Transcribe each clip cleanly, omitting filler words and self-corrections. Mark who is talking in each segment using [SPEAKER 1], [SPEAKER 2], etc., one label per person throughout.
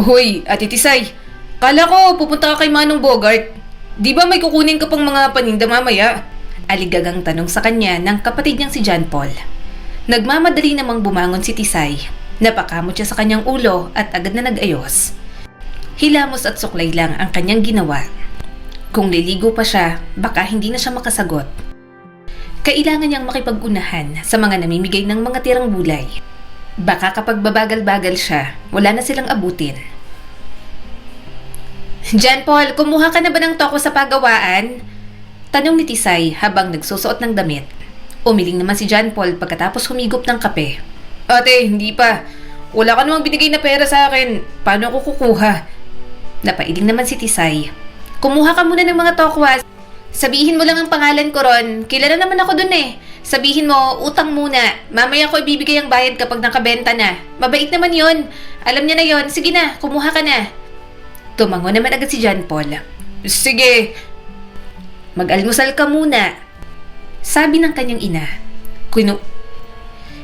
[SPEAKER 1] Hoy, Ate Tisay. Kala ko pupunta ka kay Manong Bogart. Di ba may kukunin ka pang mga paninda mamaya? Aligagang tanong sa kanya ng kapatid niyang si John Paul. Nagmamadali namang bumangon si Tisay. Napakamot siya sa kanyang ulo at agad na nag-ayos. Hilamos at suklay lang ang kanyang ginawa. Kung liligo pa siya, baka hindi na siya makasagot. Kailangan niyang makipag-unahan sa mga namimigay ng mga tirang gulay. Baka kapag babagal-bagal siya, wala na silang abutin. John Paul, kumuha ka na ba ng toko sa pagawaan? Tanong ni Tisay habang nagsusuot ng damit. Umiling naman si John Paul pagkatapos humigop ng kape. Ate, hindi pa. Wala ka namang binigay na pera sa akin. Paano ako kukuha? Napailing naman si Tisay. Kumuha ka muna ng mga tokwas. Sabihin mo lang ang pangalan ko ron. Kilala naman ako dun eh. Sabihin mo, utang muna. Mamaya ko ibibigay ang bayad kapag nakabenta na. Mabait naman yon. Alam niya na yon. Sige na, kumuha ka na. Tumango naman agad si John Paul. Sige. Mag-almusal ka muna. Sabi ng kanyang ina.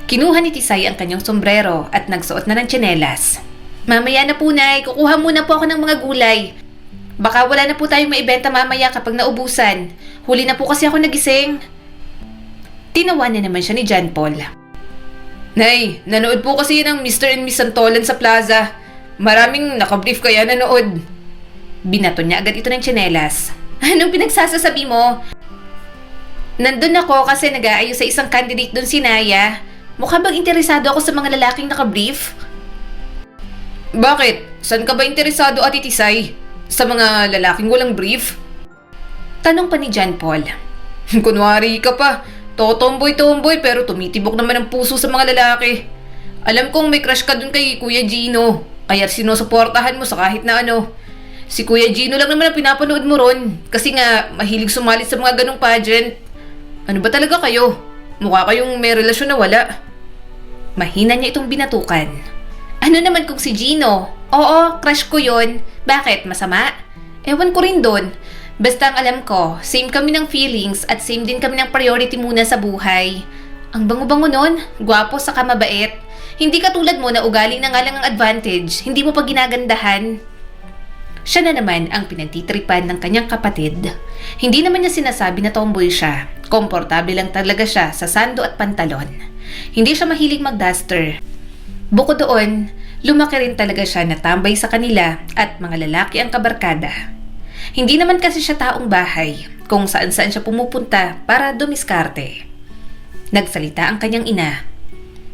[SPEAKER 1] Kinuha ni Tisay ang kanyang sombrero at nagsuot na ng tsinelas. Mamaya na po, Nay. Kukuha muna po ako ng mga gulay. Baka wala na po tayong maibenta mamaya kapag naubusan. Huli na po kasi ako nagising. Tinawanan naman siya ni John Paul. Nay, nanood po kasi ng Mr. and Miss Santolan sa plaza. Maraming nakabrief kaya nanood. Binato niya agad ito ng tsinelas. Anong pinagsasasabi mo? Nandun ako kasi nag-aayos sa isang candidate doon si Naya. Mukha bang interesado ako sa mga lalaking nakabrief? Bakit? Saan ka ba interesado, Ate Tisay? Sa mga lalaking walang brief? Tanong pa ni John Paul. Kunwari ka pa. Totomboy-tomboy pero tumitibok naman ang puso sa mga lalaki. Alam kong may crush ka dun kay Kuya Gino. Kaya sinusuportahan mo sa kahit na ano. Si Kuya Gino lang naman ang pinapanood mo ron. Kasi nga, mahilig sumalit sa mga ganong pageant. Ano ba talaga kayo? Mukha kayong may relasyon na wala. Mahina niya itong binatukan. Ano naman kung si Gino? Oo, crush ko yon. Bakit? Masama? Ewan ko rin doon. Basta ang alam ko, same kami ng feelings at same din kami ng priority muna sa buhay. Ang bango-bango nun, gwapo saka mabait. Hindi katulad mo na ugali na nga lang ang advantage, hindi mo pa ginagandahan. Siya na naman ang pinagtitripan ng kanyang kapatid. Hindi naman niya sinasabi na tomboy siya. Komportable lang talaga siya sa sando at pantalon. Hindi siya mahilig mag-duster. Bukod doon, lumaki rin talaga siya na tambay sa kanila at mga lalaki ang kabarkada. Hindi naman kasi siya taong bahay kung saan-saan siya pumupunta para dumiskarte. Nagsalita ang kanyang ina.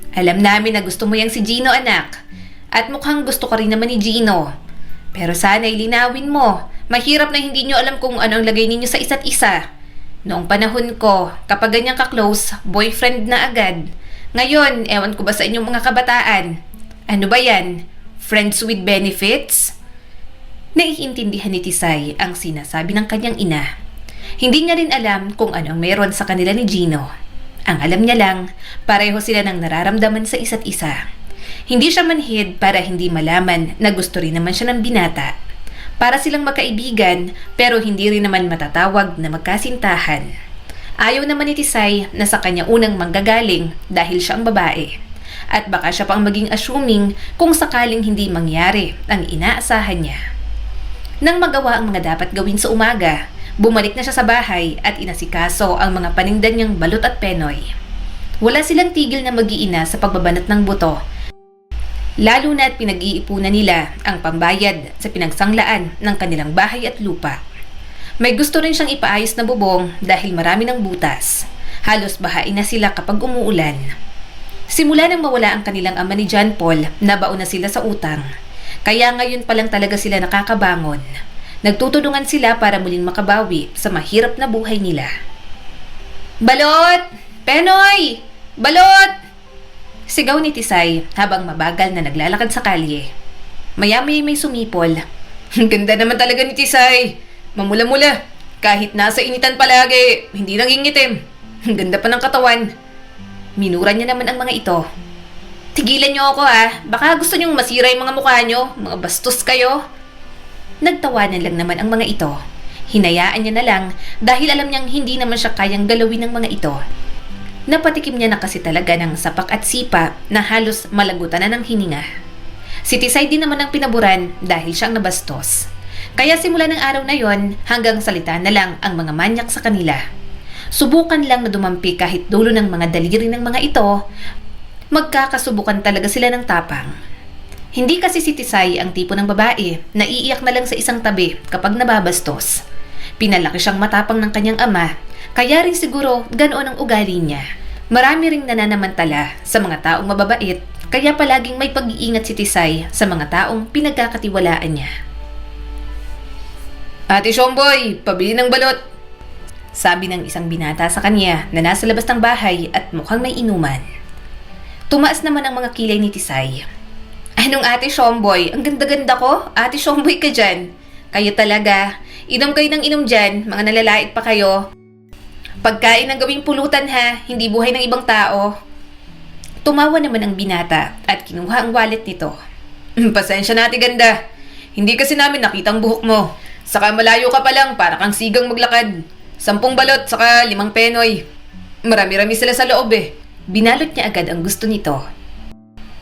[SPEAKER 1] Alam namin na gusto mo yang si Gino, anak. At mukhang gusto ka rin naman ni Gino. Pero sana'y linawin mo. Mahirap na hindi nyo alam kung ano ang lagay ninyo sa isa't isa. Noong panahon ko, kapag ganyan ka-close, boyfriend na agad. Ngayon, ewan ko ba sa inyong mga kabataan? Ano ba yan? Friends with benefits? Naiintindihan ni Tisay ang sinasabi ng kanyang ina. Hindi niya rin alam kung anong meron sa kanila ni Gino. Ang alam niya lang, pareho sila ng nararamdaman sa isa't isa. Hindi siya manhid para hindi malaman na gusto rin naman siya ng binata. Para silang magkaibigan pero hindi rin naman matatawag na magkasintahan. Ayaw naman ni Tisay na sa kanya unang manggagaling dahil siya ang babae. At baka siya pang maging assuming kung sakaling hindi mangyari ang inaasahan niya. Nang magawa ang mga dapat gawin sa umaga, bumalik na siya sa bahay at inasikaso ang mga paninda niyang balot at penoy. Wala silang tigil na mag-iina sa pagbabanat ng buto. Lalo na at pinag-iipunan nila ang pambayad sa pinagsanglaan ng kanilang bahay at lupa. May gusto rin siyang ipaayos na bubong dahil marami ng butas. Halos bahain na sila kapag umuulan. Simula nang mawala ang kanilang ama ni John Paul, nabaon na sila sa utang. Kaya ngayon pa lang talaga sila nakakabangon. Nagtutulungan sila para muling makabawi sa mahirap na buhay nila. Balot! Penoy! Balot! Sigaw ni Tisay habang mabagal na naglalakad sa kalye. Maya-maya may sumipol. Ganda naman talaga ni Tisay. Mamula-mula. Kahit nasa initan palagi, hindi nangingitim. Ganda pa ng katawan. Minura niya naman ang mga ito. Tigilan niyo ako baka gusto niyong masira yung mga mukha niyo, mga bastos kayo. Nagtawanan lang naman ang mga ito. Hinayaan niya na lang dahil alam niyang hindi naman siya kayang galawin ng mga ito. Napatikim niya na kasi talaga ng sapak at sipa na halos malagutan na ng hininga. Si Tisay din naman ang pinaburan dahil siya ang nabastos. Kaya simula ng araw na yon hanggang salita na lang ang mga manyak sa kanila. Subukan lang na dumampi kahit dulo ng mga daliri ng mga ito, magkakasubukan talaga sila ng tapang. Hindi kasi si Tisay ang tipo ng babae na iiyak na lang sa isang tabi kapag nababastos. Pinalaki siyang matapang ng kanyang ama, kaya rin siguro ganoon ang ugali niya. Marami ring nananamantala sa mga taong mababait, kaya palaging may pag-iingat si Tisay sa mga taong pinagkakatiwalaan niya. Ate Shomboy, pabili ng balot! Sabi ng isang binata sa kanya na nasa labas ng bahay at mukhang may inuman. Tumaas naman ang mga kilay ni Tisay. Anong Ate Shomboy? Ang ganda-ganda ko? Ate Shomboy ka dyan. Kayo talaga. Inom kayo ng inom dyan, mga nalalait pa kayo. Pagkain ang gawing pulutan ha, hindi buhay ng ibang tao. Tumawa naman ang binata at kinuha ang wallet nito. Pasensya na Ate Ganda. Hindi kasi namin nakitang buhok mo. Saka malayo ka pa lang para kang sigang maglakad. 10 balot saka 5 penoy. Marami-rami sila sa loob eh. Binalot niya agad ang gusto nito.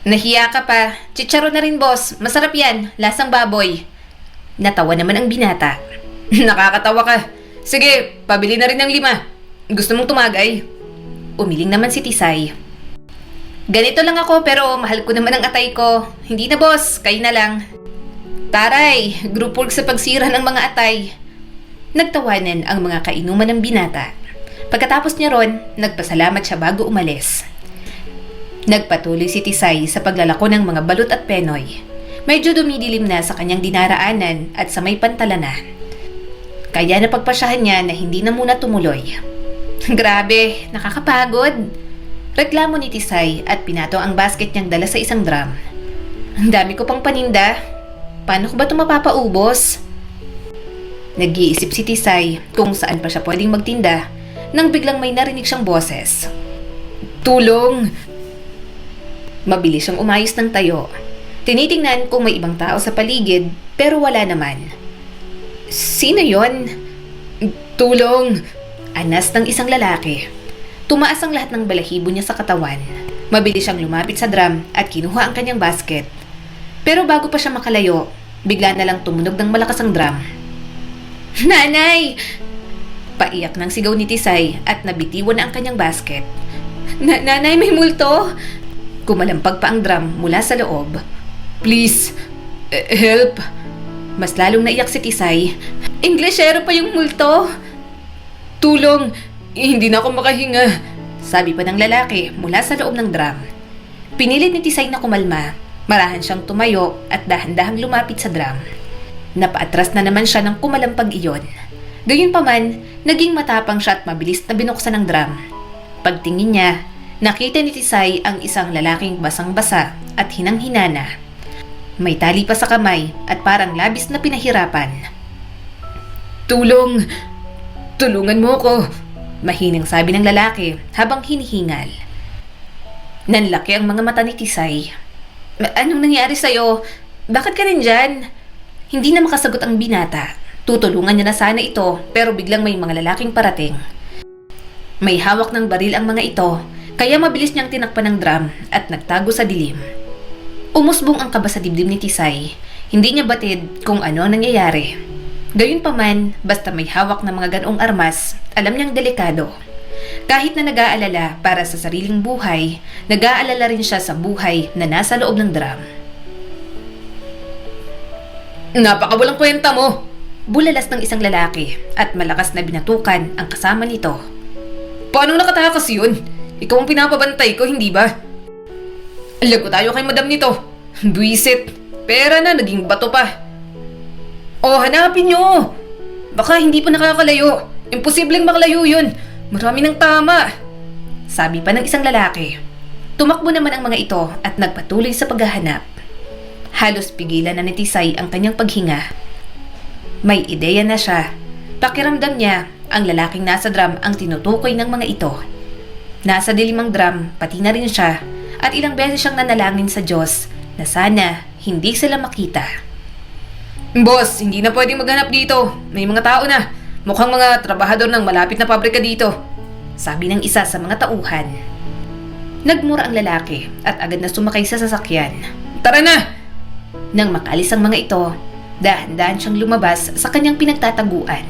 [SPEAKER 1] Nahiya ka pa. Chicharo na rin boss. Masarap yan. Lasang baboy. Natawa naman ang binata. Nakakatawa ka. Sige, pabili na rin ng 5. Gusto mong tumagay? Umiling naman si Tisay. Ganito lang ako pero mahal ko naman ang atay ko. Hindi na boss, kayo na lang. Taray, group work sa pagsira ng mga atay. Nagtawanan ang mga kainuman ng binata. Pagkatapos niya ron, nagpasalamat siya bago umalis. Nagpatuloy si Tisay sa paglalako ng mga balot at penoy. Medyo dumidilim na sa kanyang dinaraanan at sa may pantalanan. Kaya napagpasyahan niya na hindi na muna tumuloy. Grabe, nakakapagod. Reklamo ni Tisay at pinato ang basket niyang dala sa isang drum. Ang dami ko pang paninda. Paano ko ba ito mapapaubos? Nag-iisip si Tisay kung saan pa siya pwedeng magtinda nang biglang may narinig siyang boses. Tulong! Mabilis siyang umayos ng tayo. Tinitingnan kung may ibang tao sa paligid pero wala naman. Sino yon? Tulong! Anas ng isang lalaki. Tumaas ang lahat ng balahibo niya sa katawan. Mabilis siyang lumapit sa drum at kinuha ang kanyang basket. Pero bago pa siya makalayo, bigla na lang tumunog ng malakas ang drum. Nanay! Paiyak ng sigaw ni Tisay at nabitiwan na ang kanyang basket. Nanay, may multo! Kumalampag pa ang drum mula sa loob. Please, help! Mas lalong naiyak si Tisay. Inglesero pa yung multo! Tulong! Hindi na ako makahinga, sabi pa ng lalaki mula sa loob ng drum. Pinilit ni Tisay na kumalma. Marahan siyang tumayo at dahan-dahang lumapit sa drum. Napaatras na naman siya ng kumalampag iyon. Gayunpaman, naging matapang siya at mabilis na binuksan ang drum. Pagtingin niya, nakita ni Tisay ang isang lalaking basang-basa at hinang-hinana. May tali pa sa kamay at parang labis na pinahirapan. Tulong! Tulungan mo ko! Mahinang sabi ng lalaki habang hinihingal. Nanlaki ang mga mata ni Tisay. Anong nangyari sa'yo? Bakit ka nandyan? Hindi na makasagot ang binata. Tutulungan niya na sana ito pero biglang may mga lalaking parating. May hawak ng baril ang mga ito kaya mabilis niyang tinakpan ng drum at nagtago sa dilim. Umusbong ang kaba sa dibdib ni Tisay. Hindi niya batid kung ano ang nangyayari. Gayunpaman, basta may hawak ng mga ganoong armas, alam niyang delikado. Kahit na nag-aalala para sa sariling buhay, nag-aalala rin siya sa buhay na nasa loob ng drum. Napakawalang kwenta mo! Bulalas ng isang lalaki at malakas na binatukan ang kasama nito. Paano nakatakas yun? Ikaw ang pinapabantay ko, hindi ba? Lago tayo kay madam nito. Buisit. Pera na, naging bato pa. Oh, hanapin nyo! Baka hindi pa nakakalayo. Imposibleng makalayo yun. Marami ng tama. Sabi pa ng isang lalaki. Tumakbo naman ang mga ito at nagpatuloy sa paghahanap. Halos pigilan na ni Tisay ang kanyang paghinga. May ideya na siya. Pakiramdam niya, ang lalaking nasa drum ang tinutukoy ng mga ito. Nasa dilimang drum, pati na rin siya, at ilang beses siyang nanalangin sa Diyos na sana hindi sila makita. Boss, hindi na pwedeng maghanap dito. May mga tao na. Mukhang mga trabahador ng malapit na pabrika dito. Sabi ng isa sa mga tauhan. Nagmura ang lalaki at agad na sumakay sa sasakyan. Tara na! Nang makaalis ang mga ito, dahan-dahan siyang lumabas sa kanyang pinagtataguan.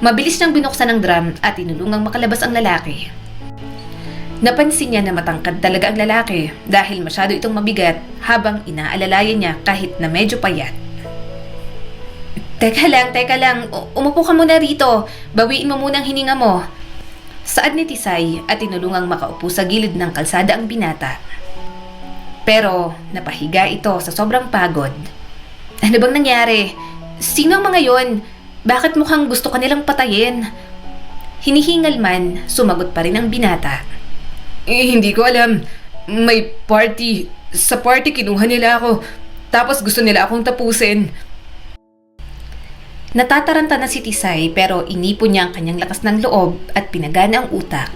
[SPEAKER 1] Mabilis niyang binuksan ang drum at tinulungang makalabas ang lalaki. Napansin niya na matangkad talaga ang lalaki dahil masyado itong mabigat habang inaalalayan niya kahit na medyo payat. Teka lang, umupo ka muna rito. Bawiin mo muna ang hininga mo. Saad ni Tisay at tinulungang makaupo sa gilid ng kalsada ang binata. Pero napahiga ito sa sobrang pagod. Ano bang nangyari? Sino ang mga yon? Bakit mukhang gusto ka nilang patayin? Hinihingal man, sumagot pa rin ang binata. Hindi ko alam. May party. Sa party kinuha nila ako. Tapos gusto nila akong tapusin. Natataranta na si Tisay pero inipon niya ang kanyang lakas ng loob at pinagana ang utak.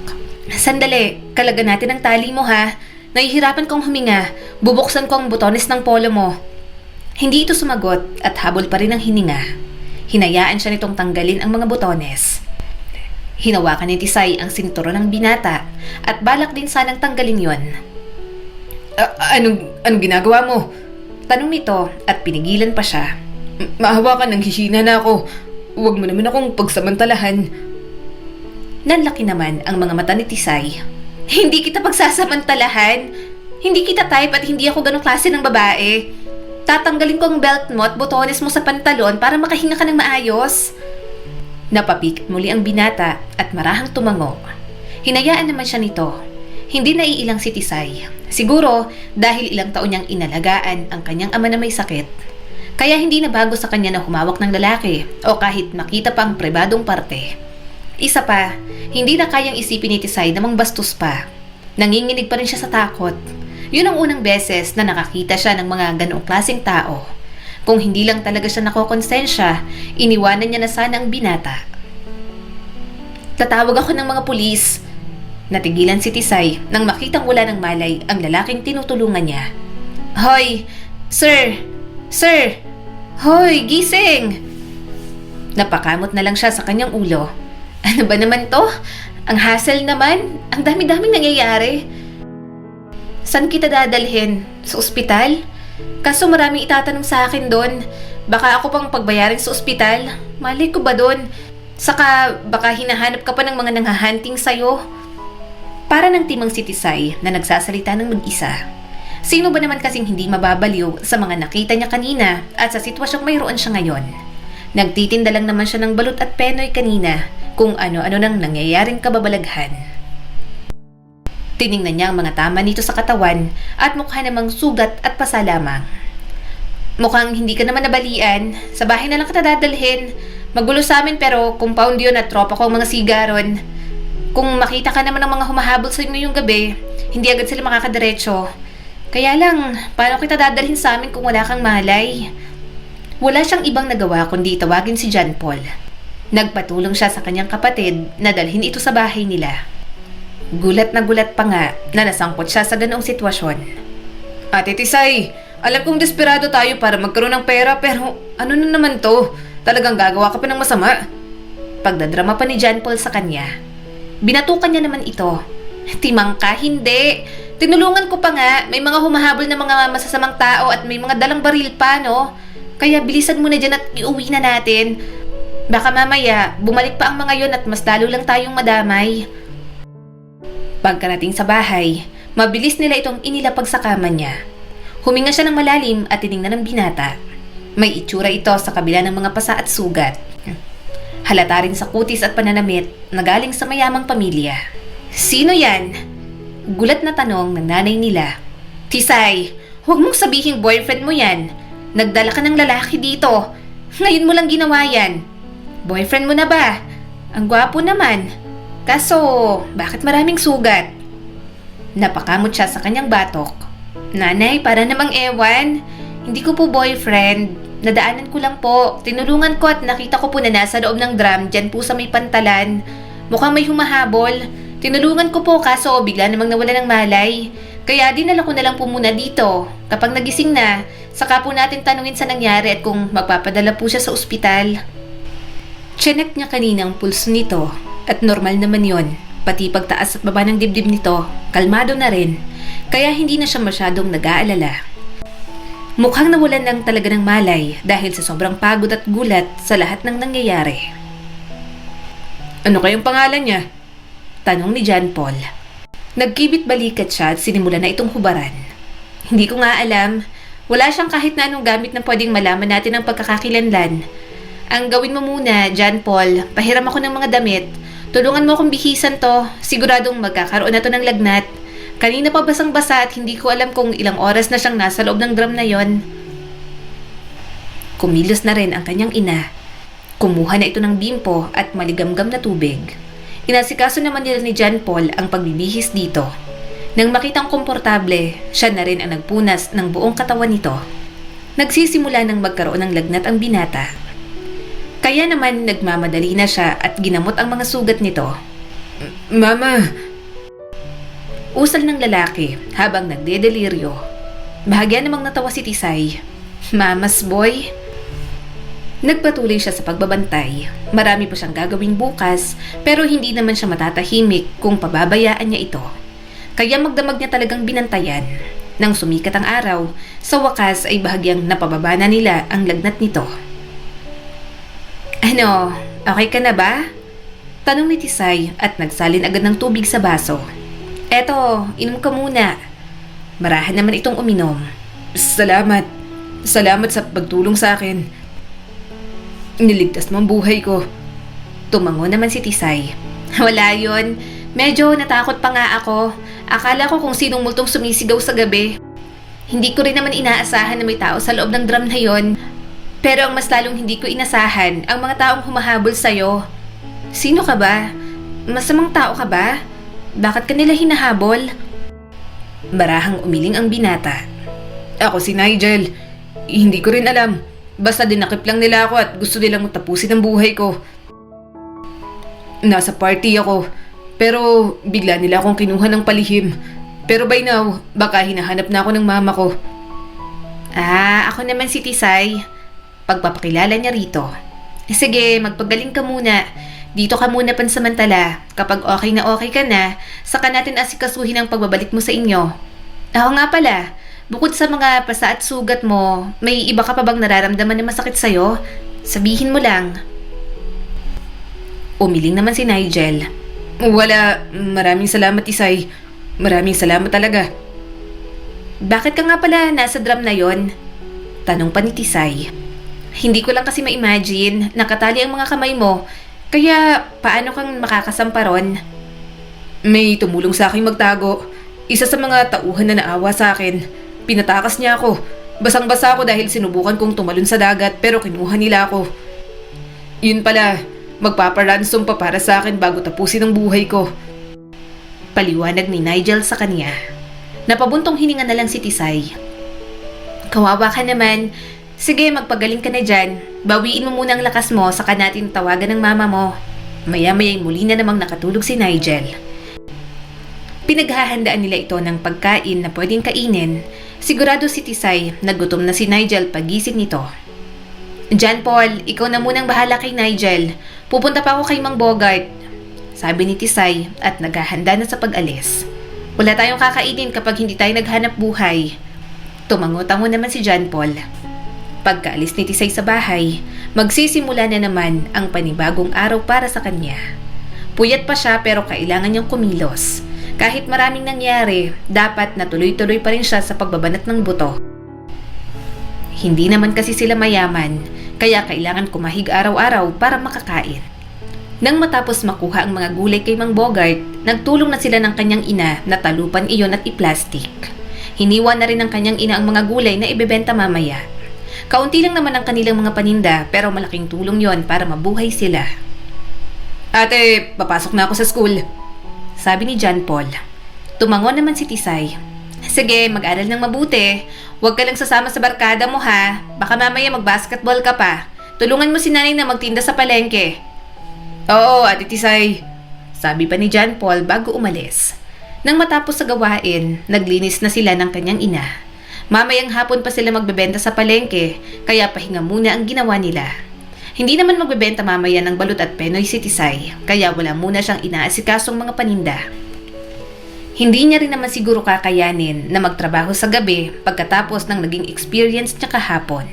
[SPEAKER 1] Sandali, kalagan natin ang tali mo ha. Nahihirapan kong huminga. Bubuksan ko ang butones ng polo mo. Hindi ito sumagot at habol pa rin ang hininga. Hinayaan siya nitong tanggalin ang mga butones. Hinawakan ni Tisay ang sinturon ng binata at balak din sanang tanggalin yon. Anong ginagawa mo? Tanong nito at pinigilan pa siya. Maawa ka, nanghihina na ako. Huwag mo naman akong pagsamantalahan. Nanlaki naman ang mga mata ni Tisay. Hindi kita pagsasamantalahan. Hindi kita type at hindi ako ganong klase ng babae. Tatanggalin ko ang belt mo at botones mo sa pantalon para makahinga ka ng maayos. Napapikit muli ang binata at marahang tumango. Hinayaan naman siya nito. Hindi naiilang si Tisay. Siguro dahil ilang taon niyang inalagaan ang kanyang ama na may sakit. Kaya hindi na bago sa kanya na humawak ng lalaki o kahit makita pang pribadong parte. Isa pa, hindi na kayang isipin ni Tisay na mangbastos pa. Nanginginig pa rin siya sa takot. Yun ang unang beses na nakakita siya ng mga ganoong klaseng tao. Kung hindi lang talaga siya nakokonsensya, iniwanan niya na sana ang binata. Tatawag ako ng mga pulis. Natigilan si Tisay nang makitang wala ng malay ang lalaking tinutulungan niya. Hoy! Sir! Sir! Hoy! Gising! Napakamot na lang siya sa kanyang ulo. Ano ba naman to? Ang hassle naman. Ang dami-daming nangyayari. Saan kita dadalhin? Sa ospital? Kaso maraming itatanong sa akin doon. Baka ako pang pagbayarin sa ospital. Malay ko ba doon? Saka baka hinahanap ka pa ng mga nanghahunting sa'yo. Para ng timang si Tisay na nagsasalita ng mag-isa. Sino ba naman kasing hindi mababaliw sa mga nakita niya kanina at sa sitwasyong mayroon siya ngayon? Nagtitinda lang naman siya ng balut at penoy kanina kung ano-ano nang nangyayaring kababalaghan. Tiningnan niya ang mga tama nito sa katawan at mukha namang sugat at pasa lamang. Mukhang hindi ka naman nabalian. Sa bahay na lang kita dadalhin. Magulo sa amin pero compound yun at tropa ko ang mga sigaron. Kung makita ka naman ng mga humahabol sa inyo yung gabi, hindi agad sila makakadiretso. Kaya lang, paano kita dadalhin sa amin kung wala kang malay? Wala siyang ibang nagawa kundi tawagin si John Paul. Nagpatulong siya sa kanyang kapatid na dalhin ito sa bahay nila. Gulat na gulat pa nga na nasangkot siya sa ganoong sitwasyon. Ate Tisay, alam kong desperado tayo para magkaroon ng pera pero ano na naman to? Talagang gagawa ka pa ng masama? Pagdadrama pa ni John Paul sa kanya. Binatukan niya naman ito. Timang ka, hindi. Tinulungan ko pa nga, may mga humahabol na mga masasamang tao at may mga dalang baril pa, no? Kaya bilisan mo na dyan at iuwi na natin. Baka mamaya, bumalik pa ang mga yon at mas lalo lang tayong madamay. Pagkarating sa bahay, mabilis nila itong inilapag sa kama niya. Huminga siya ng malalim at tiningnan ng binata. May itsura ito sa kabila ng mga pasa at sugat. Halata rin sa kutis at pananamit na galing sa mayamang pamilya. Sino yan? Gulat na tanong ng nanay nila. Tisay, huwag mong sabihing boyfriend mo yan. Nagdala ka ng lalaki dito. Ngayon mo lang ginawa yan. Boyfriend mo na ba? Ang gwapo naman. Kaso, bakit maraming sugat? Napakamot siya sa kanyang batok. Nanay, para namang ewan. Hindi ko po boyfriend. Nadaanan ko lang po. Tinulungan ko at nakita ko po na nasa loob ng drum dyan po sa may pantalan. Mukhang may humahabol. Tinulungan ko po kaso bigla namang nawala ng malay. Kaya dinala ko na lang po muna dito. Kapag nagising na, saka po natin tanungin sa nangyari at kung magpapadala po siya sa ospital. Chinek niya kanina ang pulso nito. At normal naman yon, pati pagtaas at baba ng dibdib nito, kalmado na rin, kaya hindi na siya masyadong nag-aalala. Mukhang nawalan lang talaga ng malay dahil sa sobrang pagod at gulat sa lahat ng nangyayari. Ano kayong pangalan niya? Tanong ni John Paul. Nagkibit balikat siya at sinimula na itong hubaran. Hindi ko nga alam. Wala siyang kahit na anong gamit na pwedeng malaman natin ang pagkakakilanlan. Ang gawin mo muna, John Paul, pahiram ako ng mga damit. Tulungan mo akong bihisan to. Siguradong magkakaroon na to ng lagnat. Kanina pa basang-basa at hindi ko alam kung ilang oras na siyang nasa loob ng drum na yon. Kumilos na rin ang kanyang ina. Kumuha na ito ng bimpo at maligamgam na tubig. Inasikaso naman nila ni John Paul ang pagbibihis dito. Nang makitang komportable, siya na rin ang nagpunas ng buong katawan nito. Nagsisimula ng magkaroon ng lagnat ang binata. Kaya naman nagmamadali na siya at ginamot ang mga sugat nito. Mama! Usal ng lalaki habang nagdedeliryo. Bahagya namang natawa si Tisay. Mamas boy! Nagpatuloy siya sa pagbabantay. Marami pa siyang gagawin bukas pero hindi naman siya matatahimik kung pababayaan niya ito. Kaya magdamag niya talagang binantayan. Nang sumikat ang araw, sa wakas ay bahagyang napababa na nila ang lagnat nito. Ano, okay ka na ba? Tanong ni Tisay at nagsalin agad ng tubig sa baso. Eto, inom ka muna. Marahan naman itong uminom. Salamat. Salamat sa pagtulong sa akin. Niligtas mo ang buhay ko. Tumango naman si Tisay. Wala yon. Medyo natakot pa nga ako. Akala ko kung sinong multong sumisigaw sa gabi. Hindi ko rin naman inaasahan na may tao sa loob ng drum na yon. Pero ang mas lalong hindi ko inasahan, ang mga taong humahabol sa'yo. Sino ka ba? Masamang tao ka ba? Bakit ka nila hinahabol? Marahang umiling ang binata. Ako si Nigel. Hindi ko rin alam. Basta dinakip lang nila ako at gusto nilang tapusin ang buhay ko. Nasa party ako. Pero bigla nila akong kinuha ng palihim. Pero by now, baka hinahanap na ako ng mama ko. Ako naman si Tisay. Pagpapakilala niya rito. Sige, magpagaling ka muna. Dito ka muna pansamantala. Kapag okay na okay ka na, saka natin asikasuhin ang pagbabalik mo sa inyo. Ako nga pala, bukod sa mga pasa at sugat mo, may iba ka pa bang nararamdaman na masakit sa'yo? Sabihin mo lang. Umiling naman si Nigel. Wala. Maraming salamat, Tisay. Maraming salamat talaga. Bakit ka nga pala nasa drum na yon? Tanong pa ni Tisay. Hindi ko lang kasi ma-imagine. Nakatali ang mga kamay mo. Kaya paano kang makakasampa ron? May tumulong sa akin magtago. Isa sa mga tauhan na naawa sa akin. Pinatakas niya ako. Basang-basa ako dahil sinubukan kong tumalon sa dagat pero kinuha nila ako. Yun pala. Magpaparansom pa para sa akin bago tapusin ang buhay ko. Paliwanag ni Nigel sa kanya. Napabuntong hininga na lang si Tisay. Kawawa ka naman. Sige, magpagaling ka na dyan. Bawiin mo muna ang lakas mo saka natin tawagan ng mama mo. Maya-maya'y muli na namang nakatulog si Nigel. Pinaghahandaan nila ito ng pagkain na pwedeng kainin. Sigurado si Tisay nagutom na si Nigel pagising nito. John Paul, ikaw na munang bahala kay Nigel. Pupunta pa ako kay Mang Bogart. Sabi ni Tisay at naghahanda na sa pag-alis. Wala tayong kakainin kapag hindi tayo naghanap buhay. Tumango-tango naman si John Paul. Pagkaalis ni Tisay sa bahay, magsisimula na naman ang panibagong araw para sa kanya. Puyat pa siya pero kailangan niyang kumilos. Kahit maraming nangyari, dapat natuloy-tuloy pa rin siya sa pagbabanat ng buto. Hindi naman kasi sila mayaman, kaya kailangan kumahig araw-araw para makakain. Nang matapos makuha ang mga gulay kay Mang Bogart, nagtulong na sila ng kanyang ina na talupan iyon at iplastik. Hiniwa na rin ng kanyang ina ang mga gulay na ibebenta mamaya. Kaunti lang naman ang kanilang mga paninda pero malaking tulong yon para mabuhay sila. Ate, papasok na ako sa school. Sabi ni John Paul. Tumango naman si Tisay. Sige, mag-aral ng mabuti. Huwag ka lang sasama sa barkada mo ha. Baka mamaya mag-basketball ka pa. Tulungan mo si nanay na magtinda sa palengke. Oo, Ate Tisay. Sabi pa ni John Paul bago umalis. Nang matapos sa gawain, naglinis na sila ng kanyang ina. Mamayang hapon pa sila magbebenta sa palengke, kaya pahinga muna ang ginawa nila. Hindi naman magbebenta mamaya ng balut at penoy si Tisay, kaya wala muna siyang inaasikasong mga paninda. Hindi niya rin naman siguro kakayanin na magtrabaho sa gabi pagkatapos ng naging experience niya kahapon.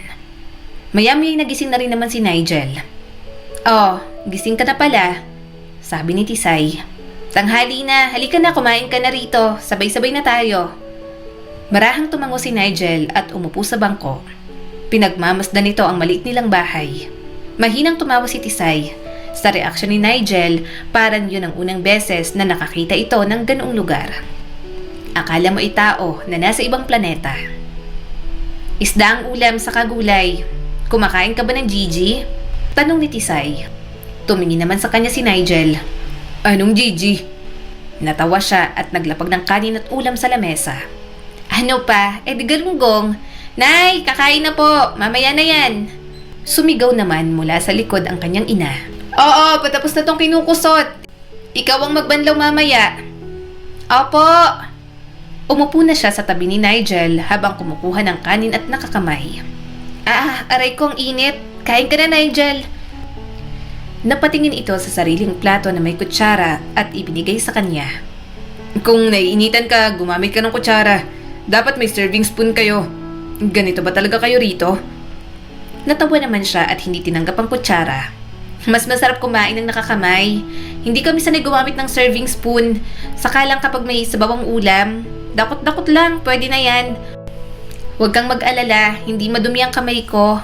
[SPEAKER 1] Maya-maya nagising na rin naman si Nigel. "Oh, gising ka na pala," sabi ni Tisay. "Tanghali na, halika na, kumain ka na rito, sabay-sabay na tayo." Marahang tumango si Nigel at umupo sa bangko. Pinagmamasdan nito ang maliit nilang bahay. Mahinang tumawa si Tisay. Sa reaksyon ni Nigel, parang yun ang unang beses na nakakita ito ng ganoong lugar. Akala mo tao na nasa ibang planeta. "Isda ang ulam sa kagulay. Kumakain ka ba ng Gigi?" tanong ni Tisay. Tumingin naman sa kanya si Nigel. "Anong Gigi?" Natawa siya at naglapag ng kanin at ulam sa lamesa. "Ano pa? Di galunggong. Nay, kakain na po. Mamaya na yan." Sumigaw naman mula sa likod ang kanyang ina. "Oo, patapos na tong kinukusot. Ikaw ang magbanlaw mamaya." "Opo." Umupo na siya sa tabi ni Nigel habang kumukuha ng kanin at nakakamay. Aray kong init. Kain ka na, Nigel." Napatingin ito sa sariling plato na may kutsara at ibinigay sa kanya. "Kung naiinitan ka, gumamit ka ng kutsara. Dapat may serving spoon kayo. Ganito ba talaga kayo rito?" Natawa naman siya at hindi tinanggap ang kutsara. "Mas masarap kumain ng nakakamay. Hindi kami sanay gumamit ng serving spoon. Saka lang kapag may sabawang ulam. Dakot-dakot lang, pwede na yan. Huwag kang mag-alala, hindi madumi ang kamay ko."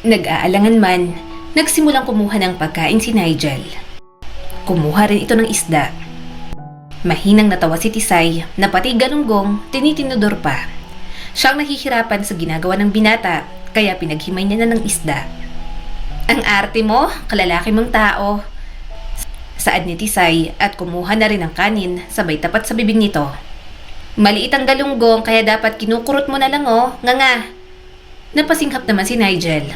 [SPEAKER 1] Nag-aalangan man, nagsimulang kumuha ng pagkain si Nigel. Kumuha rin ito ng isda. Mahinang natawa si Tisay na pati galunggong tinitinudor pa. Siyang nahihirapan sa ginagawa ng binata kaya pinaghimay niya na ng isda. "Ang arte mo, kalalaki mong tao." Saad ni Tisay at kumuha na rin ng kanin sabay tapat sa bibig nito. "Maliit ang galunggong kaya dapat kinukurot mo na lang nga. Napasinghap naman si Nigel.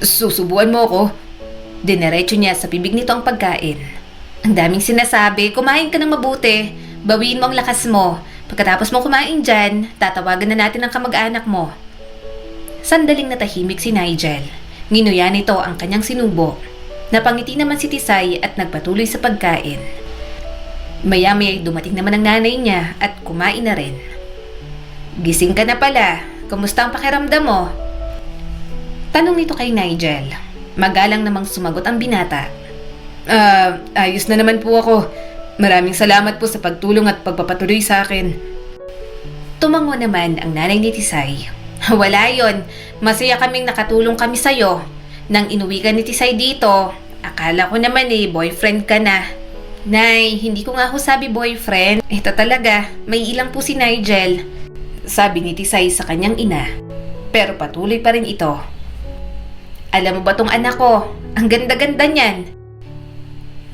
[SPEAKER 1] "Susubuan mo ko." Dinerecho niya sa bibig nito ang pagkain. "Ang daming sinasabi, kumain ka ng mabuti. Bawiin mo ang lakas mo. Pagkatapos mo kumain dyan, tatawagan na natin ang kamag-anak mo." Sandaling natahimik si Nigel. Nginuya nito ang kanyang sinubo. Napangiti naman si Tisay at nagpatuloy sa pagkain. Maya-maya dumating naman ang nanay niya at kumain na rin. "Gising ka na pala. Kamusta ang pakiramdam mo?" tanong nito kay Nigel. Magalang namang sumagot ang binata. Ayos na naman po ako. Maraming salamat po sa pagtulong at pagpapatuloy sa akin." Tumango naman ang nanay ni Tisay. "Wala yon. Masaya kaming nakatulong kami sa'yo. Nang inuwi ka ni Tisay dito, akala ko naman boyfriend ka na." "Nay, hindi ko nga ho sabi boyfriend. Ito talaga, may ilang po si Nigel," sabi ni Tisay sa kanyang ina. Pero patuloy pa rin ito. "Alam mo ba tong anak ko? Ang ganda-ganda niyan.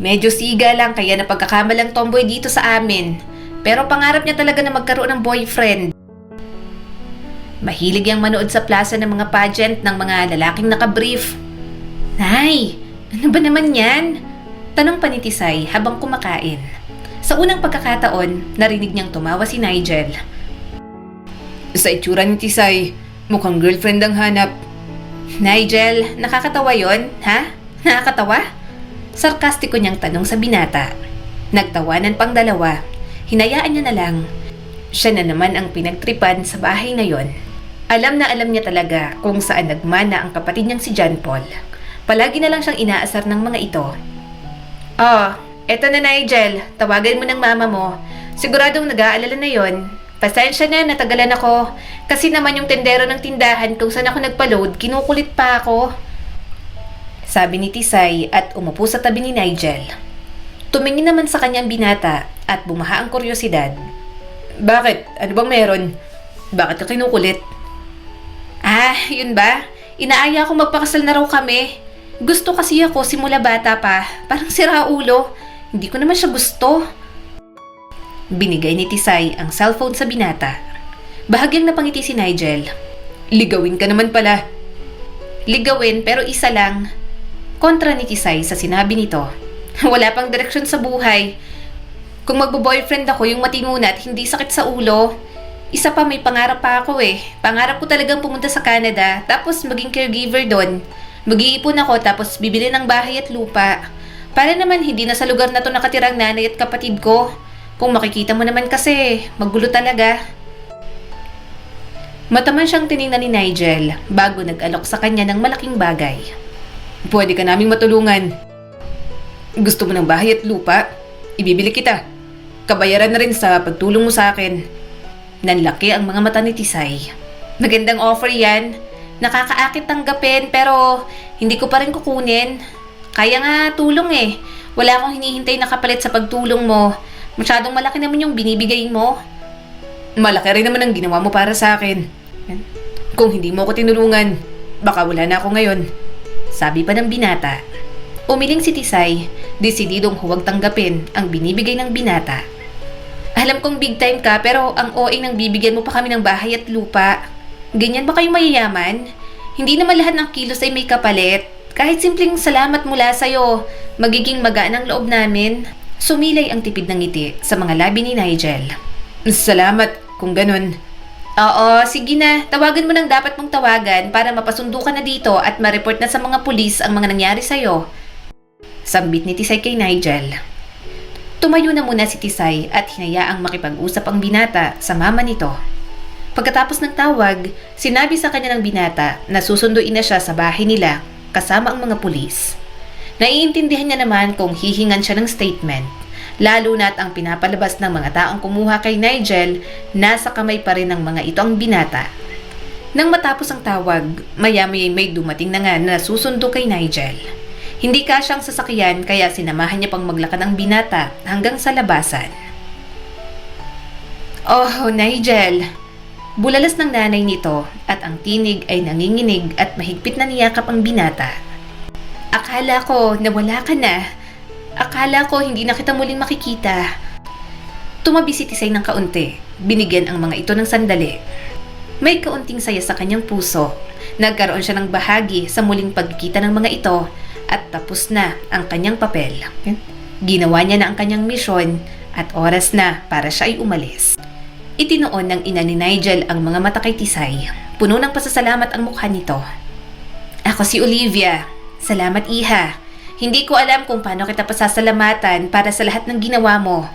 [SPEAKER 1] Medyo siga lang kaya napagkakamalang tomboy dito sa amin. Pero pangarap niya talaga na magkaroon ng boyfriend. Mahilig yang manood sa plaza ng mga pageant ng mga lalaking nakabrief." "Nay, ano ba naman yan?" tanong pa ni Tisay habang kumakain. Sa unang pagkakataon, narinig niyang tumawa si Nigel. "Sa itsura ni Tisay, mukhang girlfriend ang hanap." "Nigel, nakakatawa yon, ha? Nakakatawa?" Sarkastiko niyang tanong sa binata. Nagtawanan pang dalawa. Hinayaan niya na lang. Siya na naman ang pinagtripan sa bahay na yon. Alam na alam niya talaga kung saan nagmana ang kapatid niyang si John Paul. Palagi na lang siyang inaasar ng mga ito. Eto na Nigel, tawagan mo ng mama mo. Siguradong nag-aalala na yon. Pasensya na, natagalan ako. Kasi naman yung tendero ng tindahan kung saan ako nagpa-load, kinukulit pa ako," sabi ni Tisay at umupo sa tabi ni Nigel. Tumingin naman sa kanyang binata at bumaha ang kuryosidad. "Bakit? Ano bang meron? Bakit ka kinukulit?" Yun ba? Inaaya ko magpakasal na raw kami. Gusto kasi ako simula bata pa. Parang siraulo. Hindi ko naman siya gusto." Binigay ni Tisay ang cellphone sa binata. Bahagyang napangiti si Nigel. "Ligawin ka naman pala." "Ligawin pero isa lang." Kontra ni Tisay sa sinabi nito. "Wala pang direksyon sa buhay. Kung magbo-boyfriend ako yung matinuna at hindi sakit sa ulo. Isa pa, may pangarap pa ako Pangarap ko talagang pumunta sa Canada tapos maging caregiver doon. Mag-iipon ako tapos bibili ng bahay at lupa. Para naman hindi na sa lugar na to nakatira ang nanay at kapatid ko. Kung makikita mo naman kasi, magulo talaga. Mataman siyang tiningnan ni Nigel bago nag-alok sa kanya ng malaking bagay. Pwede ka naming matulungan. Gusto mo ng bahay at lupa? Ibibili kita. Kabayaran na rin sa pagtulong mo sa akin. Nanlaki ang mga mata ni Tisay. Magandang offer yan. Nakakaakit tanggapin pero hindi ko pa rin kukunin. Kaya nga tulong eh. Wala akong hinihintay na kapalit sa pagtulong mo. Masyadong malaki naman yung binibigay mo. Malaki rin naman ang ginawa mo para sa akin. Kung hindi mo ako tinulungan, baka wala na ako ngayon. Sabi pa ng binata. Umiling si Tisay, desididong huwag tanggapin ang binibigay ng binata. Alam kong big time ka pero ang OA nang bibigyan mo pa kami ng bahay at lupa. Ganyan ba kayo mayayaman? Hindi naman lahat ng kilos ay may kapalit. Kahit simpleng salamat mula sa'yo, magiging magaan ang loob namin. Sumilay ang tipid ng ngiti sa mga labi ni Nigel. Salamat kung ganun. Oo, sige na. Tawagan mo nang dapat mong tawagan para mapasundo ka na dito at ma-report na sa mga pulis ang mga nangyari sa'yo. Sambit ni Tisay kay Nigel. Tumayo na muna si Tisay at hinayaang makipag-usap ang binata sa mama nito. Pagkatapos ng tawag, sinabi sa kanya ng binata na susunduin na siya sa bahay nila kasama ang mga pulis. Naiintindihan niya naman kung hihingan siya ng statement, lalo na't ang pinapalabas ng mga taong kumuha kay Nigel, nasa kamay pa rin ng mga ito ang binata. Nang matapos ang tawag, maya-maya may dumating na nga na susundo kay Nigel. Hindi kasyang sasakyan kaya sinamahan niya pang maglakad ang binata hanggang sa labasan. Oh, Nigel! Bulalas ng nanay nito at ang tinig ay nanginginig at mahigpit na niyakap ang binata. Akala ko nawala ka na. Akala ko hindi na kita muling makikita. Tumabi si Tisay ng kaunti. Binigyan ang mga ito ng sandali. May kaunting saya sa kanyang puso. Nagkaroon siya ng bahagi sa muling pagkikita ng mga ito at tapos na ang kanyang papel. Ginawa niya na ang kanyang misyon at oras na para siya ay umalis. Itinoon ng ina ni Nigel ang mga mata kay Tisay. Puno ng pasasalamat ang mukha nito. Ako si Olivia. Salamat, iha. Hindi ko alam kung paano kita pasasalamatan para sa lahat ng ginawa mo.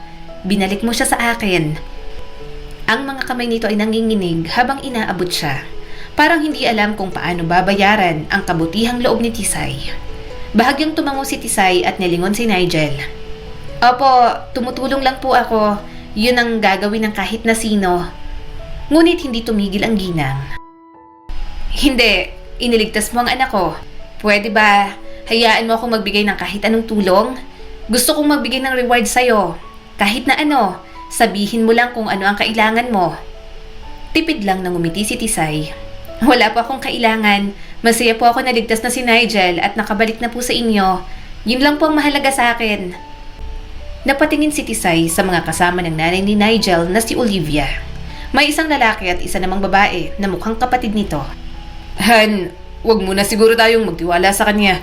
[SPEAKER 1] Binalik mo siya sa akin. Ang mga kamay nito ay nanginginig habang inaabot siya. Parang hindi alam kung paano babayaran ang kabutihang loob ni Tisay. Bahagyang tumango si Tisay at nilingon si Nigel. Opo, tumutulong lang po ako. Yun ang gagawin ng kahit na sino. Ngunit hindi tumigil ang ginang. Hindi, iniligtas mo ang anak ko. Pwede ba, hayaan mo akong magbigay ng kahit anong tulong? Gusto kong magbigay ng reward sa'yo. Kahit na ano, sabihin mo lang kung ano ang kailangan mo. Tipid lang nang umiti si Tisay. Wala po akong kailangan. Masaya po ako na ligtas na si Nigel at nakabalik na po sa inyo. Yun lang po ang mahalaga sa akin. Napatingin si Tisay sa mga kasama ng nanay ni Nigel na si Olivia. May isang lalaki at isa namang babae na mukhang kapatid nito. Han, wag muna siguro tayong magtiwala sa kanya.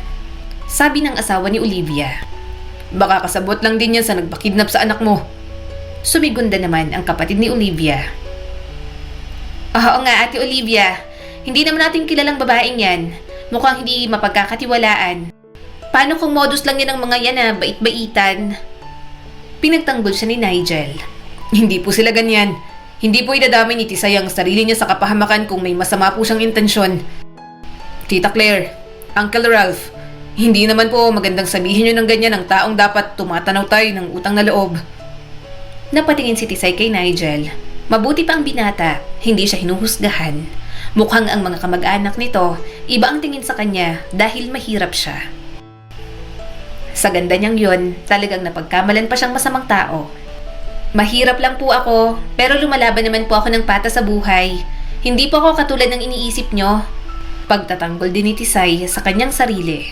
[SPEAKER 1] Sabi ng asawa ni Olivia. Baka kasabot lang din yan sa nagpakidnap sa anak mo. Sumigunda naman ang kapatid ni Olivia. Oo nga, Ate Olivia. Hindi naman natin kilalang babaeng yan. Mukhang hindi mapagkakatiwalaan. Paano kung modus lang yan ng mga yan na bait-baitan? Pinagtanggol siya ni Nigel. Hindi po sila ganyan. Hindi po idadamay ni Tisay ang sarili niya sa kapahamakan kung may masama po siyang intensyon. Tita Claire, Uncle Ralph, hindi naman po magandang sabihin niyo ng ganyan ang taong dapat tumatanaw tayo ng utang na loob. Napatingin si Tisay kay Nigel. Mabuti pa ang binata, hindi siya hinuhusgahan. Mukhang ang mga kamag-anak nito, iba ang tingin sa kanya dahil mahirap siya. Sa ganda niyang yun, talagang napagkamalan pa siyang masamang tao. Mahirap lang po ako, pero lumalaban naman po ako ng pata sa buhay. Hindi po ako katulad ng iniisip niyo. Pagtatanggol din ni Tisay sa kanyang sarili.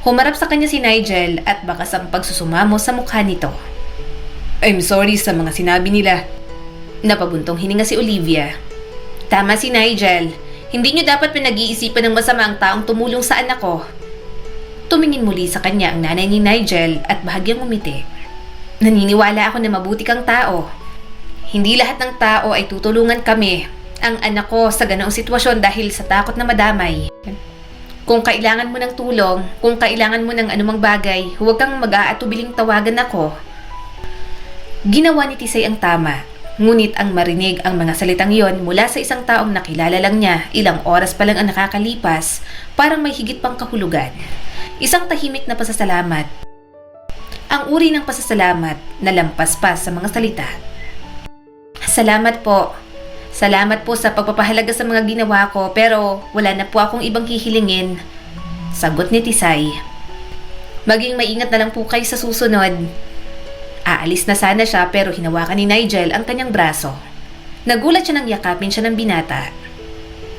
[SPEAKER 1] Humarap sa kanya si Nigel at bakas ang pagsusumamo sa mukha nito. I'm sorry sa mga sinabi nila. Napabuntong hininga si Olivia. Tama si Nigel. Hindi niyo dapat pinag-iisipan ng masama ang taong tumulong sa anak ko. Tumingin muli sa kanya ang nanay ni Nigel at bahagyang umiti. Naniniwala ako na mabuti kang tao. Hindi lahat ng tao ay tutulungan kami. Ang anak ko sa ganoong sitwasyon dahil sa takot na madamay. Kung kailangan mo ng tulong, kung kailangan mo ng anumang bagay, huwag kang mag-aatubiling tawagan ako. Ginawa ni Tisay ang tama, ngunit ang marinig ang mga salitang yon mula sa isang taong nakilala lang niya ilang oras pa lang ang nakakalipas, parang may higit pang kahulugan. Isang tahimik na pasasalamat. Ang uri ng pasasalamat na lampas pa sa mga salita. Salamat po. Salamat po sa pagpapahalaga sa mga ginawa ko pero wala na po akong ibang hihilingin. Sagot ni Tisay. Maging maingat na lang po kayo sa susunod. Aalis na sana siya pero hinawakan ni Nigel ang kanyang braso. Nagulat siya nang yakapin siya ng binata.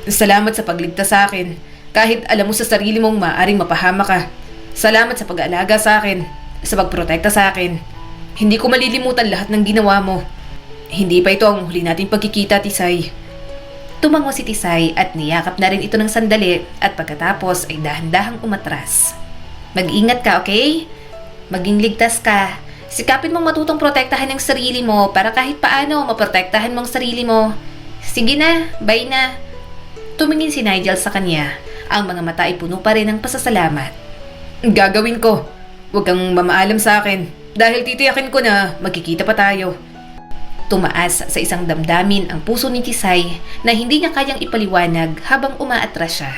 [SPEAKER 1] Salamat sa pagligtas sa akin. Kahit alam mo sa sarili mong maaaring mapahama ka. Salamat sa pag-aalaga sa akin. Sa pagprotekta sa akin. Hindi ko malilimutan lahat ng ginawa mo. Hindi pa ito ang huli nating pagkikita, Tisay. Tumango si Tisay at niyakap na rin ito ng sandali at pagkatapos ay dahan-dahang umatras. Mag-ingat ka, okay? Maging ligtas ka. Sikapin mong matutong protektahan ang sarili mo para kahit paano maprotektahan mong sarili mo. Sige na, bye na. Tumingin si Nigel sa kanya. Ang mga mata ay puno pa rin ng pasasalamat. Gagawin ko. Huwag kang mamaalam sa akin dahil titiyakin ko na magkikita pa tayo. Tumaas sa isang damdamin ang puso ni Tisay na hindi niya kayang ipaliwanag habang umaatras siya.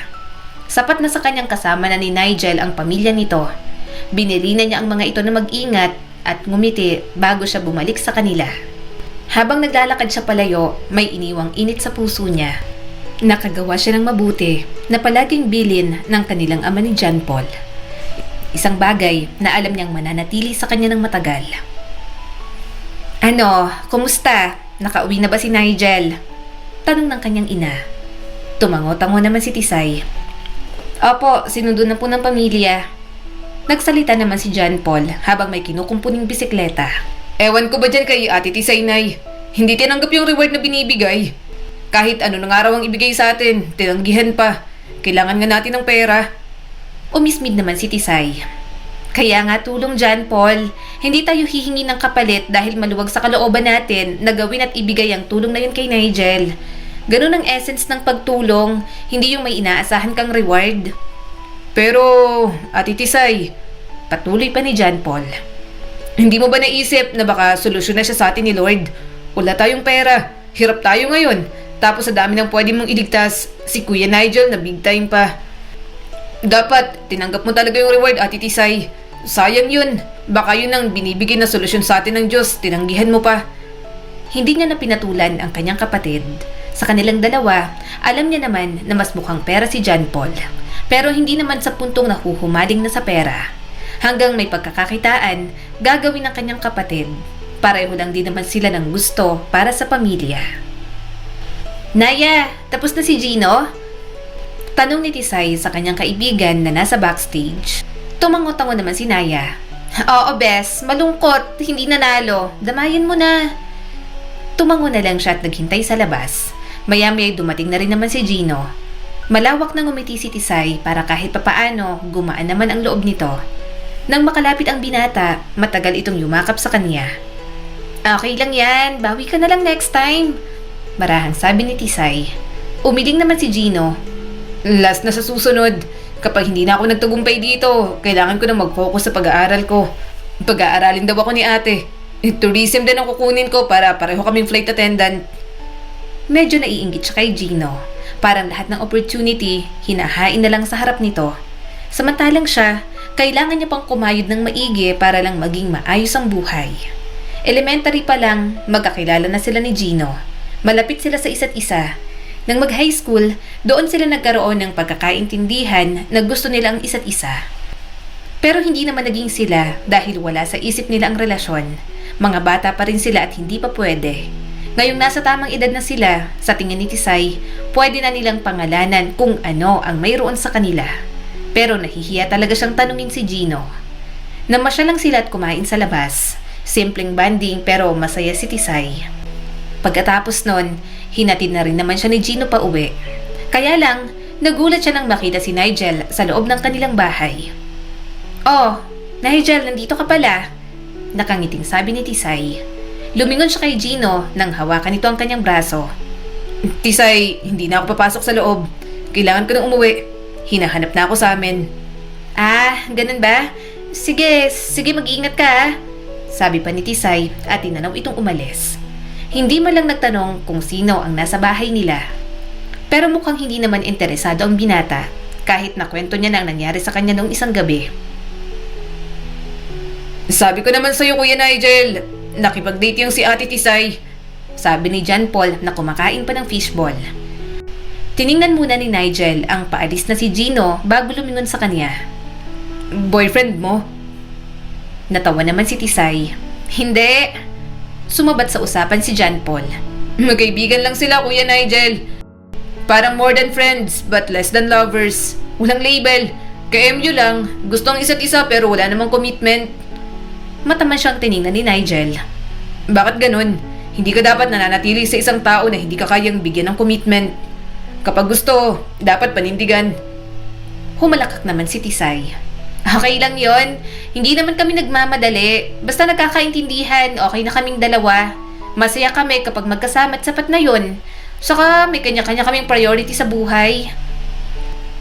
[SPEAKER 1] Sapat na sa kanyang kasama na ni Nigel ang pamilya nito. Binilina niya ang mga ito na mag-ingat at ngumiti bago siya bumalik sa kanila. Habang naglalakad siya palayo, may iniwang init sa puso niya. Nakagawa siya ng mabuti na palaging bilin ng kanilang ama ni John Paul. Isang bagay na alam niyang mananatili sa kanya ng matagal. Ano, kumusta? Nakauwi na ba si Nigel? Tanong ng kanyang ina. Tumango-tango naman si Tisay. Opo, sinundo na po ng pamilya. Nagsalita naman si John Paul habang may kinukumpuning bisikleta. Ewan ko ba dyan kay Ate Tisay, Nay? Hindi tinanggap yung reward na binibigay. Kahit ano nang araw ang ibigay sa atin, tinanggihan pa. Kailangan nga natin ng pera. Umismid naman si Tisay. Kaya nga tulong John Paul, hindi tayo hihingi ng kapalit dahil maluwag sa kalooban natin na gawin at ibigay ang tulong na yun kay Nigel. Ganun ang essence ng pagtulong, hindi yung may inaasahan kang reward. Pero, Ate Tisay, patuloy pa ni John Paul. Hindi mo ba naisip na baka solusyon na siya sa atin ni Lord? Wala tayong pera, hirap tayo ngayon. Tapos sa dami ng pwede mong iligtas, si Kuya Nigel na big time pa. Dapat, tinanggap mo talaga yung reward, Ate Tisay. Sayang yun. Baka yun ang binibigay na solusyon sa atin ng Diyos, tinanggihan mo pa. Hindi niya na pinatulan ang kanyang kapatid. Sa kanilang dalawa, alam niya naman na mas mukhang pera si John Paul. Pero hindi naman sa puntong nahuhumaling na sa pera. Hanggang may pagkakakitaan, gagawin ng kanyang kapatid. Pareho lang din naman sila ng gusto para sa pamilya. Naya, tapos na si Gino? Tanong ni Tisay sa kanyang kaibigan na nasa backstage. Tumango-tango naman si Naya. Oo, Bes, malungkot, hindi nanalo. Damayan mo na. Tumango na lang siya at naghintay sa labas. Maya-maya dumating na rin naman si Gino. Malawak na ngumiti si Tisay para kahit papaano gumaan naman ang loob nito. Nang makalapit ang binata, matagal itong yumakap sa kanya. Okay lang yan, bawi ka na lang next time. Marahang sabi ni Tisay. Umiling naman si Gino. Last na sa susunod. Kapag hindi na ako nagtagumpay dito, kailangan ko na mag-focus sa pag-aaral ko. Pag-aaralin daw ako ni ate. Tourism din ang kukunin ko para pareho kaming flight attendant. Medyo naiinggit siya kay Gino. Parang lahat ng opportunity, hinahain na lang sa harap nito. Samantalang siya, kailangan niya pang kumayod ng maigi para lang maging maayos ang buhay. Elementary pa lang, magkakilala na sila ni Gino. Malapit sila sa isa't isa. Nang mag-high school, doon sila nagkaroon ng pagkakaintindihan na gusto nila ang isa't isa. Pero hindi naman naging sila dahil wala sa isip nila ang relasyon. Mga bata pa rin sila at hindi pa pwede. Ngayong nasa tamang edad na sila, sa tingin ni Tisay, pwede na nilang pangalanan kung ano ang mayroon sa kanila. Pero nahihiya talaga siyang tanungin si Gino. Namasya lang sila at kumain sa labas. Simpleng banding pero masaya si Tisay. Pagkatapos nun, hinatid na rin naman siya ni Gino pa uwi. Kaya lang, nagulat siya nang makita si Nigel sa loob ng kanilang bahay. Oh, Nigel, nandito ka pala. Nakangiting sabi ni Tisay. Lumingon siya kay Gino nang hawakan nito ang kanyang braso. Tisay, hindi na ako papasok sa loob. Kailangan ko nang umuwi. Hinahanap na ako sa amin. Ah, ganun ba? Sige, sige mag-iingat ka ah. Sabi pa ni Tisay at tinanaw itong umalis. Hindi man lang nagtanong kung sino ang nasa bahay nila. Pero mukhang hindi naman interesado ang binata kahit nakwento niya na ang nangyari sa kanya noong isang gabi. Sabi ko naman sa'yo Kuya Nigel, nakipag-date yung si Ate Tisay. Sabi ni John Paul na kumakain pa ng fishball. Tiningnan muna ni Nigel ang paalis na si Gino bago lumingon sa kanya. Boyfriend mo? Natawa naman si Tisay. Hindi. Sumabat sa usapan si John Paul. Magkaibigan lang sila Kuya Nigel. Parang more than friends but less than lovers. Walang label. Ka-MU lang. Gusto ang isa't isa pero wala namang commitment. Mataman siyang tiningnan ni Nigel. Bakit ganun? Hindi ka dapat nananatili sa isang tao na hindi ka kayang bigyan ng commitment. Kapag gusto, dapat panindigan. Humalakak naman si Tisay. Okay lang yon. Hindi naman kami nagmamadali. Basta nagkakaintindihan, okay na kaming dalawa. Masaya kami kapag magkasama at sapat na yon. Saka may kanya-kanya kaming priority sa buhay.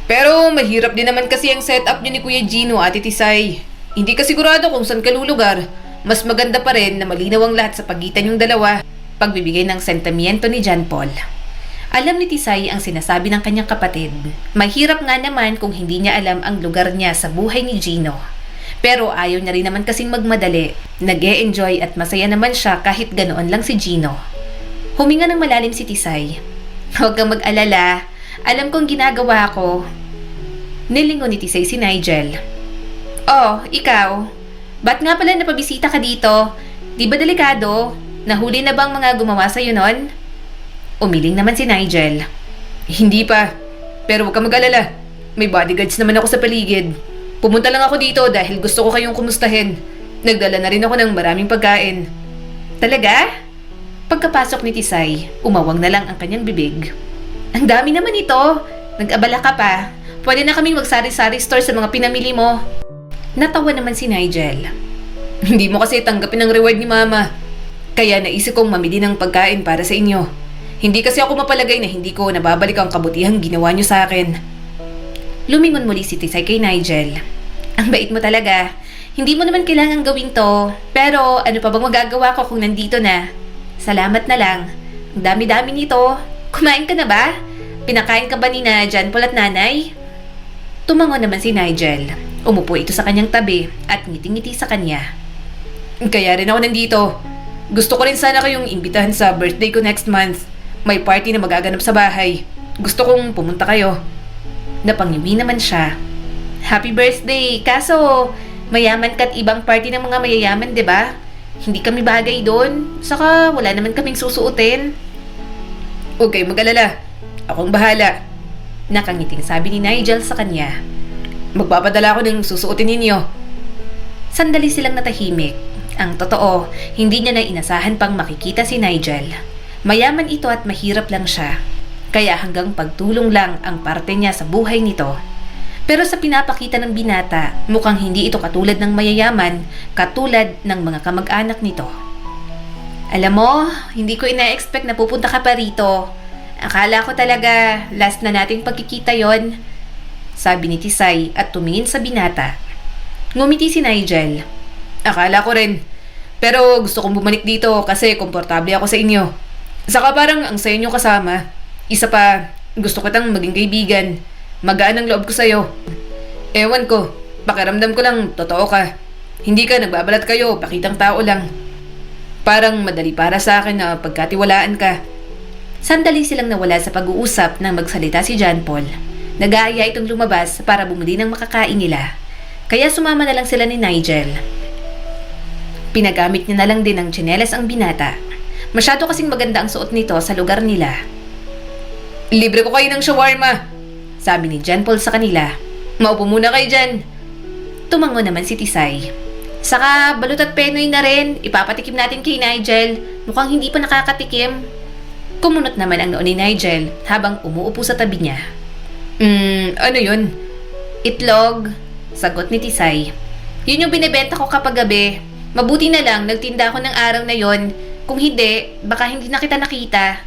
[SPEAKER 1] Pero mahirap din naman kasi ang setup niyo ni Kuya Gino, Ate Tisay. Hindi ka sigurado kung saan ka lulugar. Mas maganda pa rin na malinaw ang lahat sa pagitan yung dalawa. Pagbibigay ng sentimiento ni John Paul. Alam ni Tisay ang sinasabi ng kanyang kapatid. Mahirap nga naman kung hindi niya alam ang lugar niya sa buhay ni Gino. Pero ayaw niya rin naman kasing magmadali. Nag-e-enjoy at masaya naman siya kahit ganoon lang si Gino. Huminga ng malalim si Tisay. Huwag kang mag-alala. Alam kong ginagawa ko. Nilingon ni Tisay si Nigel. Oh, ikaw? Ba't nga pala napabisita ka dito? Di ba delikado? Nahuli na bang mga gumawa sa'yo nun? Umiling naman si Nigel. Hindi pa. Pero huwag kang mag-alala. May bodyguards naman ako sa paligid. Pumunta lang ako dito dahil gusto ko kayong kumustahin. Nagdala na rin ako ng maraming pagkain. Talaga? Pagkapasok ni Tisay, umawang na lang ang kanyang bibig. Ang dami naman ito. Nag-abala ka pa. Pwede na kaming magsari-sari store sa mga pinamili mo. Natawa naman si Nigel. Hindi mo kasi tanggapin ang reward ni Mama. Kaya naisip kong mamili ng pagkain para sa inyo. Hindi kasi ako mapalagay na hindi ko nababalik ang kabutihang ginawa niyo sa akin. Lumingon muli si Tisay kay Nigel. Ang bait mo talaga. Hindi mo naman kailangan gawin to. Pero ano pa bang magagawa ko kung nandito na? Salamat na lang. Ang dami-dami nito. Kumain ka na ba? Pinakain ka ba ni na John Paul at nanay? Tumango naman si Nigel. Umupo ito sa kanyang tabi at ngiti-ngiti sa kanya. Kaya rin ako nandito. Gusto ko rin sana kayong imbitahan sa birthday ko next month. May party na magaganap sa bahay. Gusto kong pumunta kayo. Napangimi naman siya. Happy birthday! Kaso, mayaman ka't ibang party ng mga mayayaman, 'di ba? Hindi kami bagay doon. Saka wala naman kaming susuotin. Huwag kayong mag-alala. Akong bahala. Nakangiting sabi ni Nigel sa kanya. Magpapadala ako ng susuotin ninyo. Sandali silang natahimik. Ang totoo, hindi niya na inasahan pang makikita si Nigel. Mayaman ito at mahirap lang siya. Kaya hanggang pagtulong lang ang parte niya sa buhay nito. Pero sa pinapakita ng binata, mukhang hindi ito katulad ng mayayaman, katulad ng mga kamag-anak nito. Alam mo, hindi ko ina-expect na pupunta ka pa rito. Akala ko talaga last na nating pagkikita yon, sabi ni Tisay at tumingin sa binata. Ngumiti si Nigel. Akala ko rin. Pero gusto kong bumalik dito kasi komportable ako sa inyo. Saka parang ang saya nyo kasama. Isa pa, gusto kitang maging kaibigan. Magaan ang loob ko sa'yo. Ewan ko, pakiramdam ko lang totoo ka. Hindi ka nagbabalat kayo, pakitang tao lang. Parang madali para sa akin na pagkatiwalaan ka. Sandali silang nawala sa pag-uusap nang magsalita si John Paul. Nag-aaya itong lumabas para bumili ng makakain nila. Kaya sumama na lang sila ni Nigel. Pinagamit niya na lang din ng tsinelas ang binata. Masyado kasing maganda ang suot nito sa lugar nila. Libre ko kayo ng shawarma, sabi ni John Paul sa kanila. Maupo muna kayo dyan. Tumango naman si Tisay. Saka balut at penoy na rin, ipapatikim natin kay Nigel. Mukhang hindi pa nakakatikim. Kumunot naman ang noo ni Nigel habang umuupo sa tabi niya. Ano yun? Itlog, sagot ni Tisay. Yun yung binibenta ko kapag gabi. Mabuti na lang nagtinda ako ng araw na yon. Kung hindi, baka hindi na kita nakita.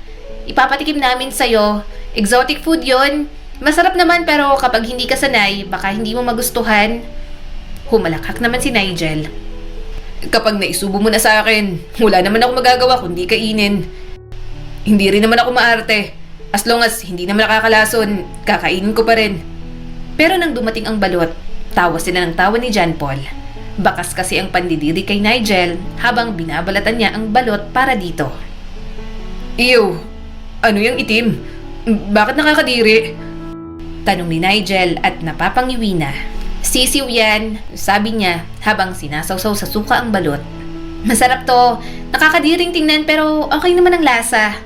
[SPEAKER 1] Ipapatikim namin sa'yo. Exotic food yon. Masarap naman pero kapag hindi ka sanay, baka hindi mo magustuhan. Humalakhak naman si Nigel. Kapag naisubo mo na sa akin, wala naman ako magagawa kundi kainin. Hindi rin naman ako maarte. As long as hindi naman nakakalason, kakainin ko pa rin. Pero nang dumating ang balot, tawa sila ng tawa ni John Paul. Bakas kasi ang pandidiri kay Nigel habang binabalatan niya ang balot para dito. Ew, ano yung itim? Bakit nakakadiri? Tanong ni Nigel at napapangiwi na. Sisiw yan, sabi niya habang sinasawsaw sa suka ang balot. Masarap to, nakakadiring tingnan pero okay naman ang lasa.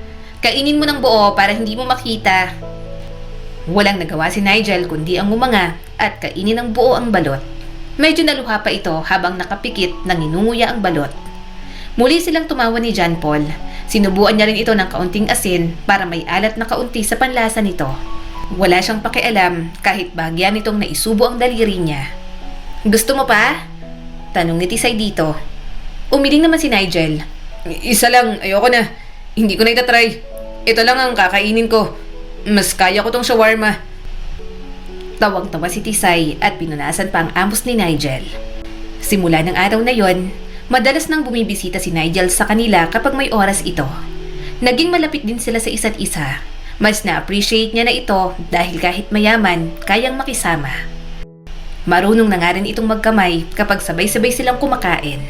[SPEAKER 1] Kainin mo ng buo para hindi mo makita. Walang nagawa si Nigel kundi ang umanga at kainin ng buo ang balot. Medyo naluha pa ito habang nakapikit nang inunguya ang balot. Muli silang tumawa ni John Paul. Sinubuan niya rin ito ng kaunting asin para may alat na kaunti sa panlasa nito. Wala siyang pakialam kahit bahagya nitong naisubo ang daliri niya. Gusto mo pa? Tanong ni Tisay dito. Umiling naman si Nigel. Isa lang, ayoko na. Hindi ko na itatry. Ito lang ang kakainin ko. Mas kaya ko tong shawarma. Tawang-tawa si Tisay at pinunasan pa ang amos ni Nigel. Simula ng araw na yon, madalas nang bumibisita si Nigel sa kanila kapag may oras ito. Naging malapit din sila sa isa't isa. Mas na-appreciate niya na ito dahil kahit mayaman, kayang makisama. Marunong na nga rin itong magkamay kapag sabay-sabay silang kumakain.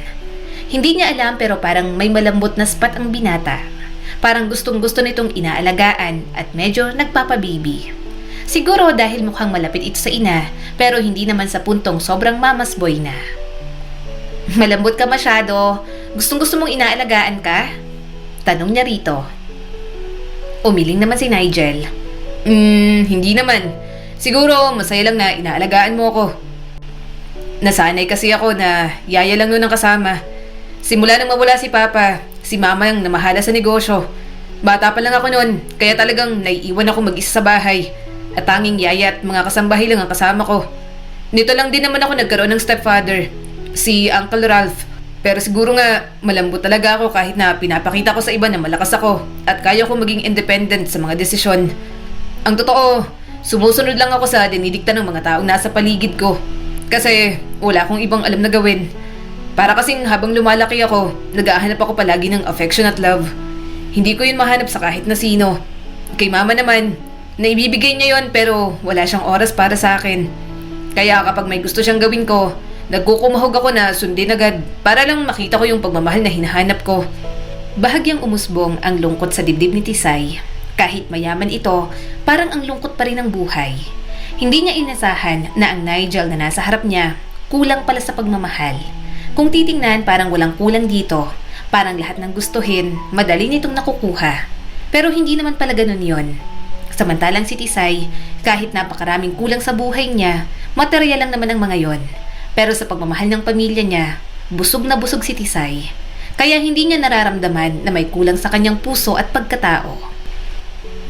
[SPEAKER 1] Hindi niya alam pero parang may malambot na spot ang binata. Parang gustong-gusto nitong inaalagaan at medyo nagpapabibi. Siguro dahil mukhang malapit ito sa ina pero hindi naman sa puntong sobrang mamas boy na. Malambot ka masyado. Gustong-gusto mong inaalagaan ka? Tanong niya rito. Umiling naman si Nigel. Hindi naman. Siguro masaya lang na inaalagaan mo ako. Nasanay kasi ako na yaya lang noon ang kasama. Simula nang mawala si Papa, si Mama ang namahala sa negosyo. Bata pa lang ako noon, kaya talagang naiiwan ako mag-isa sa bahay. At tanging yaya at mga kasambahay lang ang kasama ko. Nito lang din naman ako nagkaroon ng stepfather, si Uncle Ralph. Pero siguro nga malambot talaga ako kahit na pinapakita ko sa iba na malakas ako at kaya ko maging independent sa mga desisyon. Ang totoo, sumusunod lang ako sa dinidikta ng mga taong nasa paligid ko. Kasi wala akong ibang alam na gawin. Para kasing habang lumalaki ako, nag-ahanap ako palagi ng affection at love. Hindi ko yun mahanap sa kahit na sino. Kay Mama naman, naibibigay niya yon pero wala siyang oras para sa akin. Kaya kapag may gusto siyang gawin ko, nagkukumahog ako na sundin agad para lang makita ko yung pagmamahal na hinahanap ko. Bahagyang umusbong ang lungkot sa dibdib ni Tisay. Kahit mayaman ito, parang ang lungkot pa rin ng buhay. Hindi niya inasahan na ang Nigel na nasa harap niya, kulang pala sa pagmamahal. Kung titingnan, parang walang kulang dito. Parang lahat ng gustuhin, madali nitong nakukuha. Pero hindi naman pala ganun yon. Samantalang si Tisay, kahit napakaraming kulang sa buhay niya, material lang naman ang mga yon. Pero sa pagmamahal ng pamilya niya, busog na busog si Tisay. Kaya hindi niya nararamdaman na may kulang sa kanyang puso at pagkatao.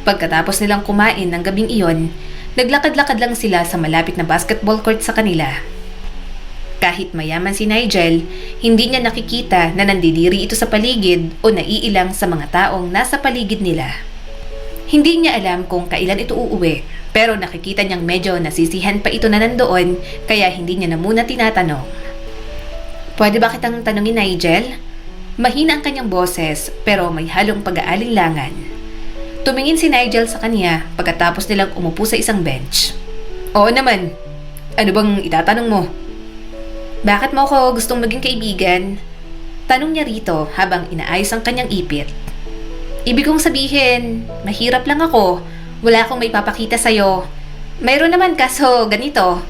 [SPEAKER 1] Pagkatapos nilang kumain ng gabing iyon, naglakad-lakad lang sila sa malapit na basketball court sa kanila. Kahit mayaman si Nigel, hindi niya nakikita na nandidiri ito sa paligid o naiilang sa mga taong nasa paligid nila. Hindi niya alam kung kailan ito uuwi, pero nakikita niyang medyo nasisihan pa ito na nandoon kaya hindi niya na muna tinatanong. Pwede ba kitang tanungin, Nigel? Mahina ang kanyang boses pero may halong pag-aalinlangan. Tumingin si Nigel sa kanya pagkatapos nilang umupo sa isang bench. Oo naman. Ano bang itatanong mo? Bakit mo ako gustong maging kaibigan? Tanong niya rito habang inaayos ang kanyang ipit. Ibig kong sabihin, mahirap lang ako. Wala akong may papakita sa'yo. Mayroon naman kaso ganito.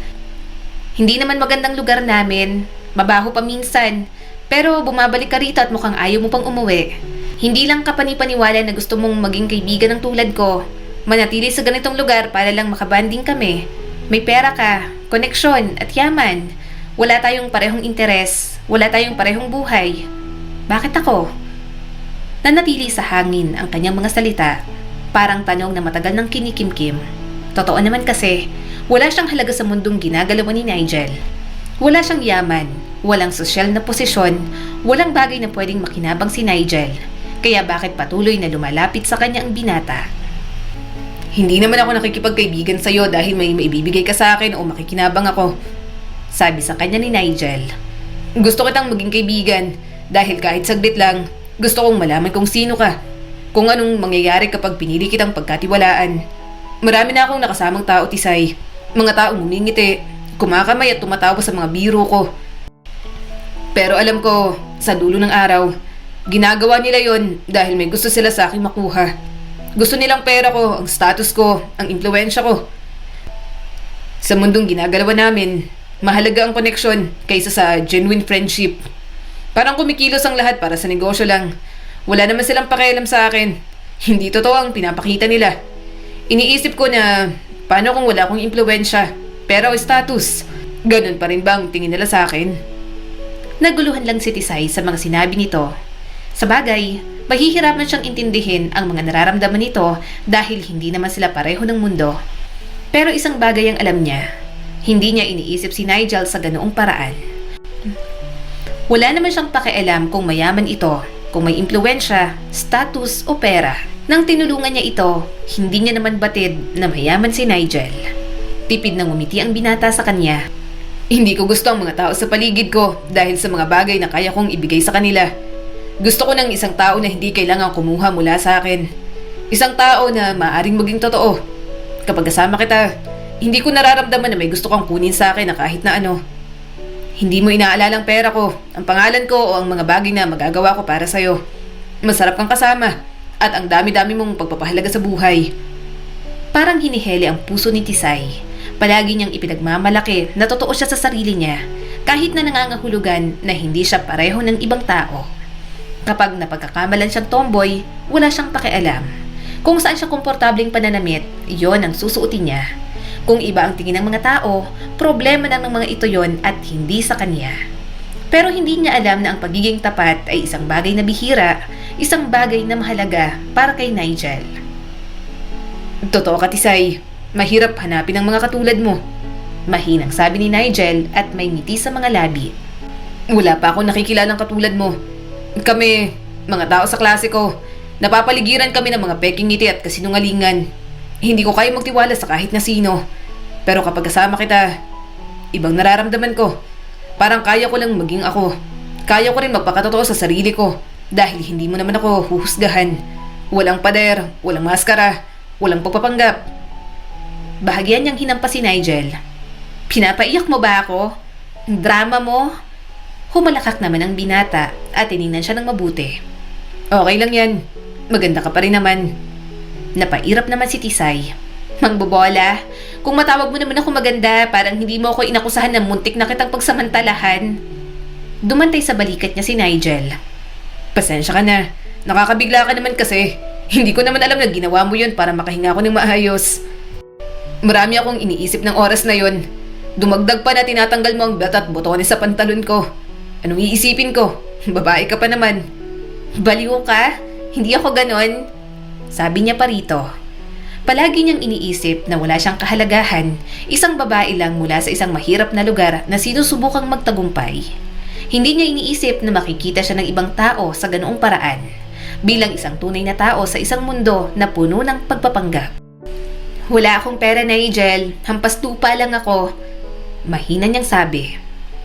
[SPEAKER 1] Hindi naman magandang lugar namin. Mabaho pa minsan. Pero bumabalik ka rito at mukhang ayaw mo pang umuwi. Hindi lang ka panipaniwala na gusto mong maging kaibigan ng tulad ko. Manatili sa ganitong lugar para lang makabanding kami. May pera ka, koneksyon at yaman. Wala tayong parehong interes. Wala tayong parehong buhay. Bakit ako? Nanatili sa hangin ang kanyang mga salita. Parang tanong na matagal ng kinikimkim. Totoo naman kasi, wala siyang halaga sa mundong ginagalawan ni Nigel. Wala siyang yaman, walang sosyal na posisyon, walang bagay na pwedeng makinabang si Nigel. Kaya bakit patuloy na lumalapit sa kanya ang binata? Hindi naman ako nakikipagkaibigan sa'yo dahil may maibibigay ka sa akin o makikinabang ako. Sabi sa kanya ni Nigel. Gusto kitang maging kaibigan dahil kahit saglit lang, gusto kong malaman kung sino ka. Kung anong mangyayari kapag pinili kitang pagkatiwalaan. Marami na akong nakasamang tao, Tisay. Mga taong humingiti, kumakamay at tumatawa sa mga biro ko. Pero alam ko, sa dulo ng araw, ginagawa nila yon dahil may gusto sila sa akin makuha. Gusto nilang pera ko, ang status ko, ang impluwensya ko. Sa mundong ginagalawan namin, mahalaga ang koneksyon kaysa sa genuine friendship. Parang kumikilos ang lahat para sa negosyo lang. Wala naman silang pakialam sa akin. Hindi totoo ang pinapakita nila. Iniisip ko na, paano kung wala akong impluwensya, pera o status? Ganun pa rin ba ang tingin nila sa akin? Naguluhan lang si Tisay sa mga sinabi nito. Sa bagay, mahihirapan siyang intindihin ang mga nararamdaman nito dahil hindi naman sila pareho ng mundo. Pero isang bagay ang alam niya, hindi niya iniisip si Nigel sa ganoong paraan. Wala naman siyang pakialam kung mayaman ito, kung may impluwensya, status o pera. Nang tinulungan niya ito, hindi niya naman batid na mayaman si Nigel. Tipid nang umiti ang binata sa kanya. Hindi ko gusto ang mga tao sa paligid ko dahil sa mga bagay na kaya kong ibigay sa kanila. Gusto ko ng isang tao na hindi kailangang kumuha mula sa akin. Isang tao na maaaring maging totoo. Kapag kasama kita, hindi ko nararamdaman na may gusto kang kunin sa akin na kahit na ano. Hindi mo inaalala ang pera ko, ang pangalan ko o ang mga bagay na magagawa ko para sa'yo. Masarap kang kasama at ang dami-dami mong pagpapahalaga sa buhay. Parang hiniheli ang puso ni Tisay. Palagi niyang ipinagmamalaki na totoo siya sa sarili niya kahit na nangangahulugan na hindi siya pareho ng ibang tao. Kapag napagkakamalan siyang tomboy, wala siyang pakialam. Kung saan siya komportableng pananamit, yon ang susuotin niya. Kung iba ang tingin ng mga tao, problema lang ng mga ito yon at hindi sa kanya. Pero hindi niya alam na ang pagiging tapat ay isang bagay na bihira, isang bagay na mahalaga para kay Nigel. Totoo ka, Tisay. Mahirap hanapin ang mga katulad mo. Mahinang sabi ni Nigel at may ngiti sa mga labi. Wala pa ako nakikilalang katulad mo. Kami, mga tao sa klase ko, napapaligiran kami ng mga peking ngiti at kasinungalingan. Hindi ko kaya magtiwala sa kahit na sino. Pero kapag kasama kita, ibang nararamdaman ko. Parang kaya ko lang maging ako. Kaya ko rin magpakatotoo sa sarili ko dahil hindi mo naman ako huhusgahan. Walang pader, walang maskara, walang pagpapanggap. Bahagyan niyang hinampas si Nigel. Pinapaiyak mo ba ako? Drama mo? Humalakak naman ang binata at tiningnan siya ng mabuti. Okay lang yan. Maganda ka pa rin naman. Napairap naman si Tisay. Mangbobola, kung matawag mo naman ako maganda, parang hindi mo ako inakusahan ng muntik na kitang pagsamantalahan. Dumantay sa balikat niya si Nigel. Pasensya ka na. Nakakabigla ka naman kasi. Hindi ko naman alam na ginawa mo yun para makahinga ako ng maayos. Marami akong iniisip ng oras na yon. Dumagdag pa na tinatanggal mo ang belt at botones sa pantalon ko. Anong iisipin ko? Babae ka pa naman. Baliw ka? Hindi ako ganon. Sabi niya pa rito. Palagi niyang iniisip na wala siyang kahalagahan, isang babae lang mula sa isang mahirap na lugar na sinusubukang magtagumpay. Hindi niya iniisip na makikita siya ng ibang tao sa ganoong paraan, bilang isang tunay na tao sa isang mundo na puno ng pagpapanggap. Wala akong pera, Nigel. Hampas lupa lang ako. Mahina niyang sabi.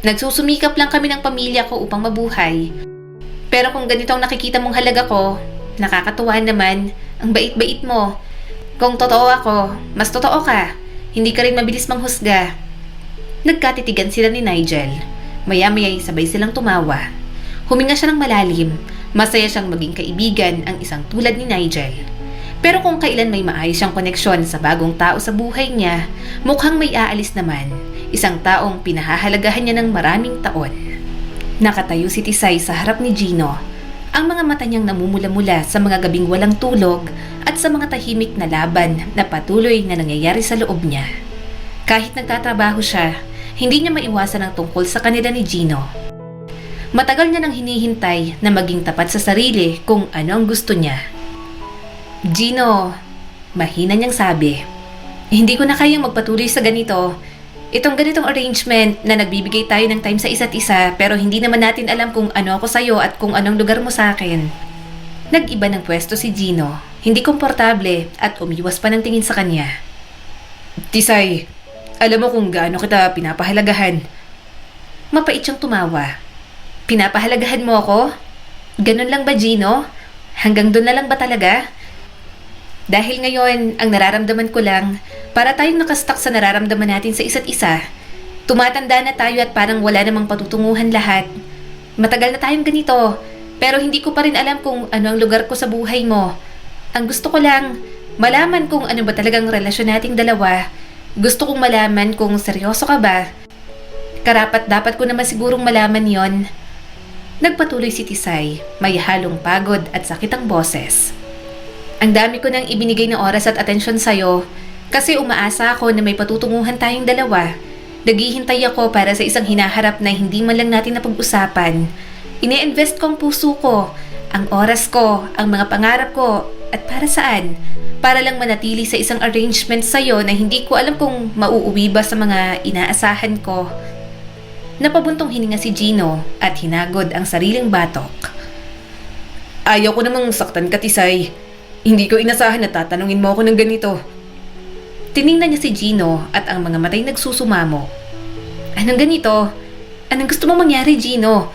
[SPEAKER 1] Nagsusumikap lang kami ng pamilya ko upang mabuhay. Pero kung ganito ang nakikita mong halaga ko, nakakatuwa naman. Ang bait-bait mo. Kung totoo ako, mas totoo ka. Hindi ka rin mabilis manghusga. Nagkatitigan sila ni Nigel. Maya-maya'y sabay silang tumawa. Huminga siya ng malalim. Masaya siyang maging kaibigan ang isang tulad ni Nigel. Pero kung kailan may maayos siyang koneksyon sa bagong tao sa buhay niya, mukhang may aalis naman, isang taong pinahahalagahan niya ng maraming taon. Nakatayo si Tisay sa harap ni Gino. Ang mga mata niyang namumula-mula sa mga gabing walang tulog at sa mga tahimik na laban na patuloy na nangyayari sa loob niya. Kahit nagtatrabaho siya, hindi niya maiwasan ang tungkol sa kanila ni Gino. Matagal niya nang hinihintay na maging tapat sa sarili kung ano ang gusto niya. Gino, mahina niyang sabi, hindi ko na kayang magpatuloy sa ganito. Itong ganitong arrangement na nagbibigay tayo ng time sa isa't isa pero hindi naman natin alam kung ano ako sa'yo at kung anong lugar mo sa akin. Nag-iba ng pwesto si Gino. hindi komportable at umiwas pa ng tingin sa kanya. Tisay, alam mo kung gaano kita pinapahalagahan. Mapait siyang tumawa. Pinapahalagahan mo ako? Ganun lang ba, Gino? Hanggang doon na lang ba talaga? Dahil ngayon, ang nararamdaman ko lang, para tayong nakastak sa nararamdaman natin sa isa't isa. Tumatanda na tayo at parang wala namang patutunguhan lahat. Matagal na tayong ganito, pero hindi ko pa rin alam kung ano ang lugar ko sa buhay mo. Ang gusto ko lang, malaman kung ano ba talagang relasyon nating dalawa. Gusto kong malaman kung seryoso ka ba. Karapat dapat ko naman sigurong malaman yon. Nagpatuloy si Tisay, may halong pagod at sakit ang boses. Ang dami ko nang ibinigay na oras at atensyon sa'yo kasi umaasa ako na may patutunguhan tayong dalawa. Naghihintay ako para sa isang hinaharap na hindi man lang natin napag-usapan. Ine-invest ko ang puso ko, ang oras ko, ang mga pangarap ko, at para saan? Para lang manatili sa isang arrangement sa'yo na hindi ko alam kung mauuwi ba sa mga inaasahan ko. Napabuntong hininga si Gino at hinagod ang sariling batok. Ayaw ko namang saktan ka, Tisay. Hindi ko inasahan na tatanungin mo ako ng ganito. Tiningnan niya si Gino at ang mga matay nagsusumamo. Anong ganito? Anong gusto mong mangyari, Gino?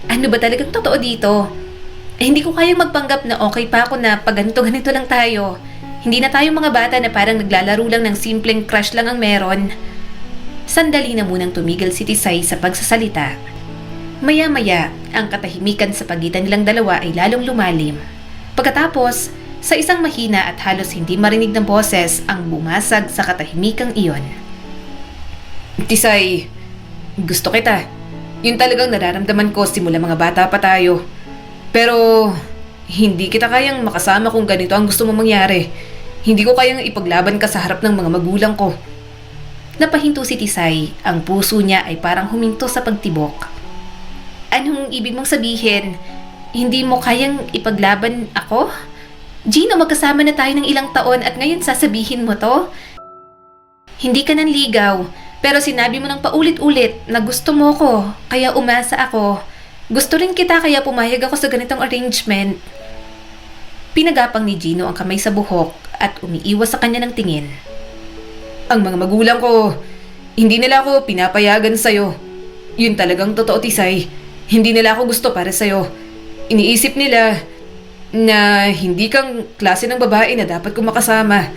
[SPEAKER 1] Ano ba talagang totoo dito? Hindi ko kayang magpanggap na okay pa ako na pag ganito-ganito lang tayo. Hindi na tayo mga bata na parang naglalaro lang ng simpleng crush lang ang meron. Sandali na munang tumigil si Tisay sa pagsasalita. Maya-maya, ang katahimikan sa pagitan nilang dalawa ay lalong lumalim. Pagkatapos, sa isang mahina at halos hindi marinig ng boses ang bumasag sa katahimikang iyon. Tisay, gusto kita. Yun talagang nararamdaman ko simula mga bata pa tayo. Pero, hindi kita kayang makasama kung ganito ang gusto mong mangyari. Hindi ko kayang ipaglaban ka sa harap ng mga magulang ko. Napahinto si Tisay, ang puso niya ay parang huminto sa pagtibok. Anong ibig mong sabihin? Hindi mo kayang ipaglaban ako? Gino, magkasama na tayo ng ilang taon at ngayon sasabihin mo to? Hindi ka nanligaw, pero sinabi mo ng paulit-ulit na gusto mo ko, kaya umasa ako. Gusto rin kita kaya pumayag ako sa ganitong arrangement. Pinagapang ni Gino ang kamay sa buhok at umiiwas sa kanya ng tingin. Ang mga magulang ko, hindi nila ako pinapayagan sa'yo. Yun talagang totoo, Tisay. Hindi nila ako gusto para sa'yo. Iniisip nila na hindi kang klase ng babae na dapat kong makasama.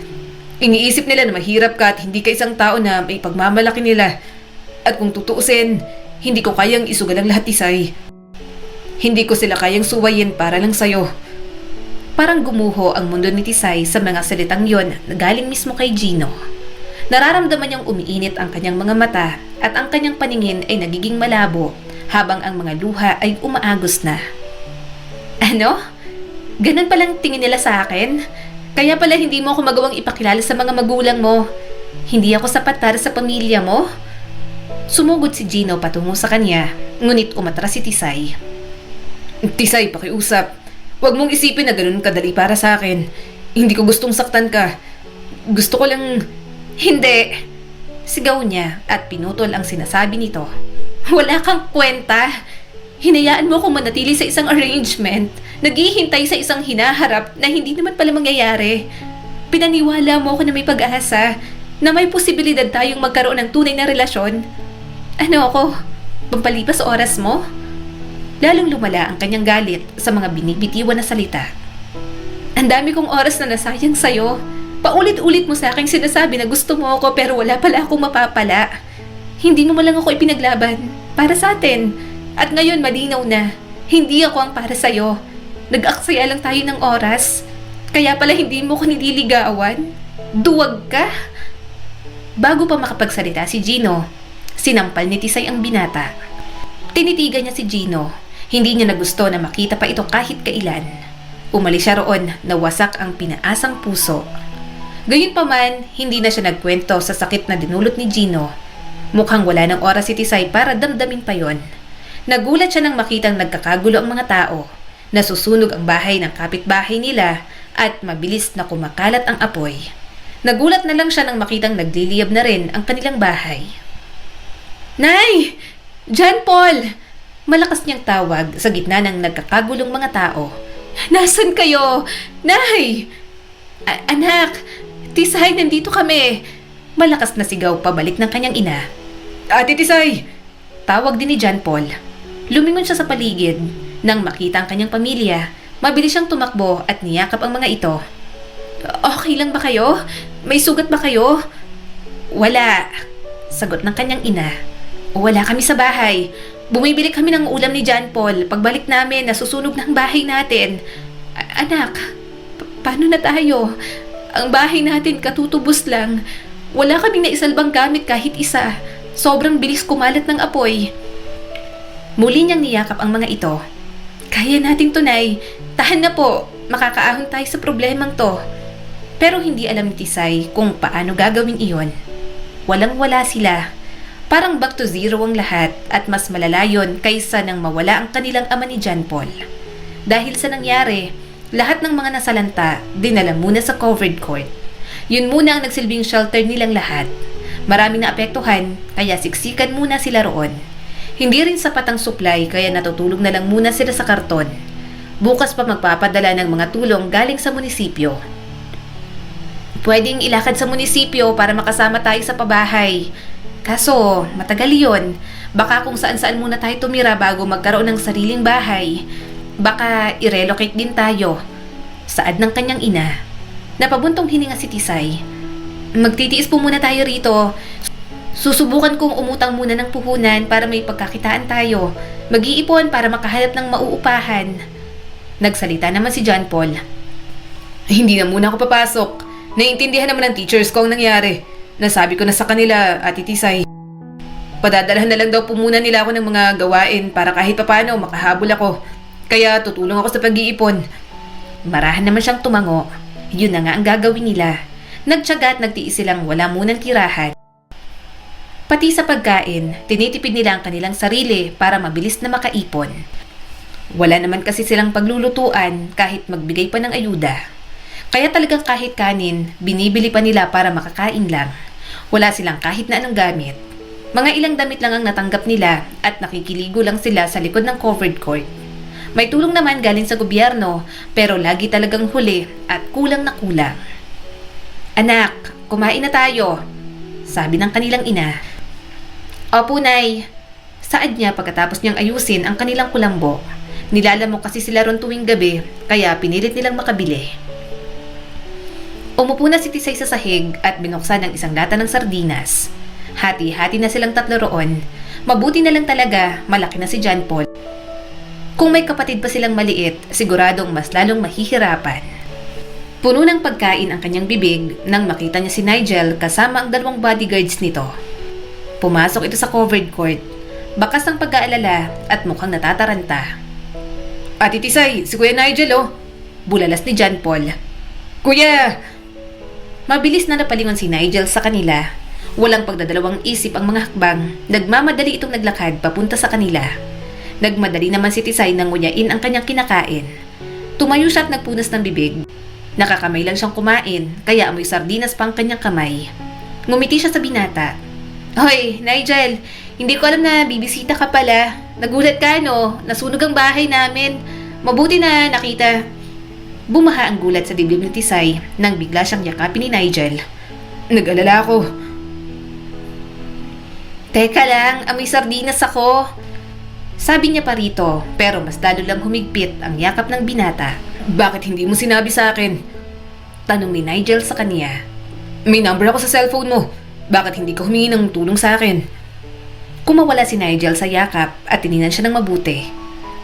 [SPEAKER 1] Iniisip nila na mahirap ka at hindi ka isang tao na may pagmamalaki nila. At kung tutuusin, hindi ko kayang isugal ang lahat, Tisay. Hindi ko sila kayang suwayin para lang sa'yo. Parang gumuho ang mundo ni Tisay sa mga salitang yon na galing mismo kay Gino. Nararamdaman niyang umiinit ang kanyang mga mata at ang kanyang paningin ay nagiging malabo habang ang mga luha ay umaagos na. Ano? Ganun palang tingin nila sa akin? Kaya pala hindi mo ako magawang ipakilala sa mga magulang mo. Hindi ako sapat para sa pamilya mo? Sumugod si Gino patungo sa kanya, ngunit umatras si Tisay. Tisay, pakiusap. Huwag mong isipin na ganun kadali para sa akin. Hindi ko gustong saktan ka. Gusto ko lang... Hindi! Sigaw niya at pinutol ang sinasabi nito. Wala kang kwenta. Hinayaan mo akong manatili sa isang arrangement. Naghihintay sa isang hinaharap na hindi naman pala mangyayari. Pinaniwala mo ako na may pag-asa, na may posibilidad tayong magkaroon ng tunay na relasyon. Ano ako? Pampalipas sa oras mo? Lalong lumala ang kanyang galit sa mga binibitiwan na salita. Ang dami kong oras na nasayang sa'yo. Paulit-ulit mo sa aking sinasabi na gusto mo ako pero wala pala akong mapapala. Hindi mo lang ako ipinaglaban para sa atin. At ngayon malinaw na, hindi ako ang para sa'yo. Nag-aksaya lang tayo ng oras. Kaya pala hindi mo ko nililigawan. Duwag ka. Bago pa makapagsalita si Gino, sinampal ni Tisay ang binata. Tinitigan niya si Gino. Hindi niya nagusto na makita pa ito kahit kailan. Umalis siya roon na wasak ang pinaasang puso. Gayunpaman, hindi na siya nagkwento sa sakit na dinulot ni Gino. Mukhang wala ng oras si Tisay para damdamin pa yon. Nagulat siya nang makitang nagkakagulo ang mga tao. Nasusunog ang bahay ng kapitbahay nila at mabilis na kumakalat ang apoy. Nagulat na lang siya nang makitang nagliliyab na rin ang kanilang bahay. Nay! John Paul! Malakas niyang tawag sa gitna ng nagkakagulong mga tao. Nasaan kayo? Nay! Anak! Tisay, nandito kami! Malakas na sigaw pabalik ng kanyang ina. Ate Tisay! Tawag din ni John Paul. Lumingon siya sa paligid. Nang makita ang kanyang pamilya, mabilis siyang tumakbo at niyakap ang mga ito. Okay lang ba kayo? May sugat ba kayo? Wala. Sagot ng kanyang ina. Wala kami sa bahay. Bumibili kami ng ulam ni John Paul. Pagbalik namin, nasusunog ng bahay natin. Anak, paano na tayo? Ang bahay natin katutubos lang. Wala kaming naisalbang gamit kahit isa. Sobrang bilis kumalat ng apoy. Muli niyang niyakap ang mga ito. Kaya nating tunay. Tahan na po. Makakaahon tayo sa problemang to. Pero hindi alam ni Tisay kung paano gagawin iyon. Walang-wala sila. Parang back to zero ang lahat at mas malala yun kaysa nang mawala ang kanilang ama ni John Paul. Dahil sa nangyari, lahat ng mga nasalanta dinala muna sa covered court. Yun muna ang nagsilbing shelter nilang lahat. Maraming naapektuhan kaya siksikan muna sila roon. Hindi rin sapat ang supply kaya natutulog na lang muna sila sa karton. Bukas pa magpapadala ng mga tulong galing sa munisipyo. Pwedeng ilakad sa munisipyo para makasama tayo sa pabahay. Kaso, matagal yun. Baka kung saan-saan muna tayo tumira bago magkaroon ng sariling bahay. Baka i-relocate din tayo. Saad ng kanyang ina. Napabuntong hininga si Tisay. Magtitiis po muna tayo rito. Susubukan kong umutang muna ng puhunan para may pagkakitaan tayo. Mag-iipon para makahanap ng mauupahan. Nagsalita naman si John Paul. Hindi na muna ako papasok. Naiintindihan naman ng teachers ko ang nangyari. Nasabi ko na sa kanila, Ate Tisay. Padadalahan na lang daw po muna nila ako ng mga gawain para kahit papano makahabol ako. Kaya tutulong ako sa pag-iipon. Marahan naman siyang tumango. Yun na nga ang gagawin nila. Nagtiyaga at nagtiis silang wala munang tirahan. Pati sa pagkain, tinitipid nila ang kanilang sarili para mabilis na makaipon. Wala naman kasi silang paglulutuan kahit magbigay pa ng ayuda. Kaya talagang kahit kanin, binibili pa nila para makakain lang. Wala silang kahit na anong gamit. Mga ilang damit lang ang natanggap nila at nakikiligo lang sila sa likod ng covered court. May tulong naman galing sa gobyerno pero lagi talagang huli at kulang na kulang. Anak, kumain na tayo, sabi ng kanilang ina. Opo, Nay. Saad niya pagkatapos niyang ayusin ang kanilang kulambo. Nilalamok kasi sila ron tuwing gabi kaya pinilit nilang makabili. Umupo na si Tisay sa sahig at binuksan ang isang lata ng sardinas. Hati-hati na silang tatlo roon. Mabuti na lang talaga, malaki na si John Paul. Kung may kapatid pa silang maliit, siguradong mas lalong mahihirapan. Puno ng pagkain ang kanyang bibig nang makita niya si Nigel kasama ang 2 bodyguards nito. Pumasok ito sa covered court. Bakas ng pag-aalala at mukhang natataranta. Ate Tisay, si Kuya Nigel oh. Bulalas ni John Paul. Kuya! Mabilis na napalingon si Nigel sa kanila. Walang pagdadalawang isip ang mga hakbang. Nagmamadali itong naglakad papunta sa kanila. Nagmadali naman si Tisay nang nguyain ang kanyang kinakain. Tumayo siya at nagpunas ng bibig. Nakakamay lang siyang kumain, kaya amoy sardinas pa ang kanyang kamay. Ngumiti siya sa binata. Hoy, Nigel, hindi ko alam na bibisita ka pala. Nagulat ka, no? Nasunog ang bahay namin. Mabuti na nakita. Bumaha ang gulat sa dibdib ni Tisay nang bigla siyang yakapin ni Nigel. Nag-alala ako. Teka lang, amoy sardinas ako. Sabi niya pa rito, pero mas lalo lang humigpit ang yakap ng binata. Bakit hindi mo sinabi sa akin? Tanong ni Nigel sa kanya. May number ako sa cellphone mo. Bakit hindi ka humingi ng tulong sa akin? Kumawala si Nigel sa yakap at tininan siya ng mabuti.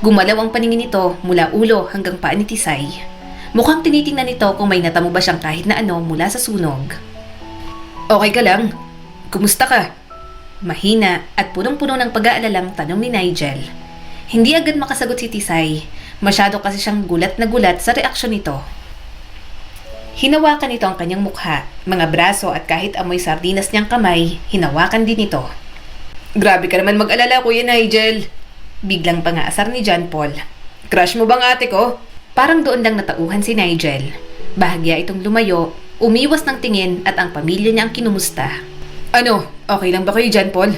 [SPEAKER 1] Gumalaw ang paningin nito mula ulo hanggang paa ni Tisay. Mukhang tinitingnan nito kung may natamo ba siyang kahit na ano mula sa sunog. Okay ka lang? Kumusta ka? Mahina at punong-puno ng pag-aalalang tanong ni Nigel. Hindi agad makasagot si Tisay. Masyado kasi siyang gulat na gulat sa reaksyon nito. Hinawakan nito ang kanyang mukha, mga braso at kahit amoy sardinas niyang kamay, hinawakan din ito. Grabe ka naman mag-alala, Kuya Nigel. Biglang pangaasar ni John Paul. Crush mo bang ate ko? Parang doon lang natauhan si Nigel. Bahagya itong lumayo, umiwas ng tingin at ang pamilya niya ang kinumusta. Ano, okay lang ba kayo, John Paul?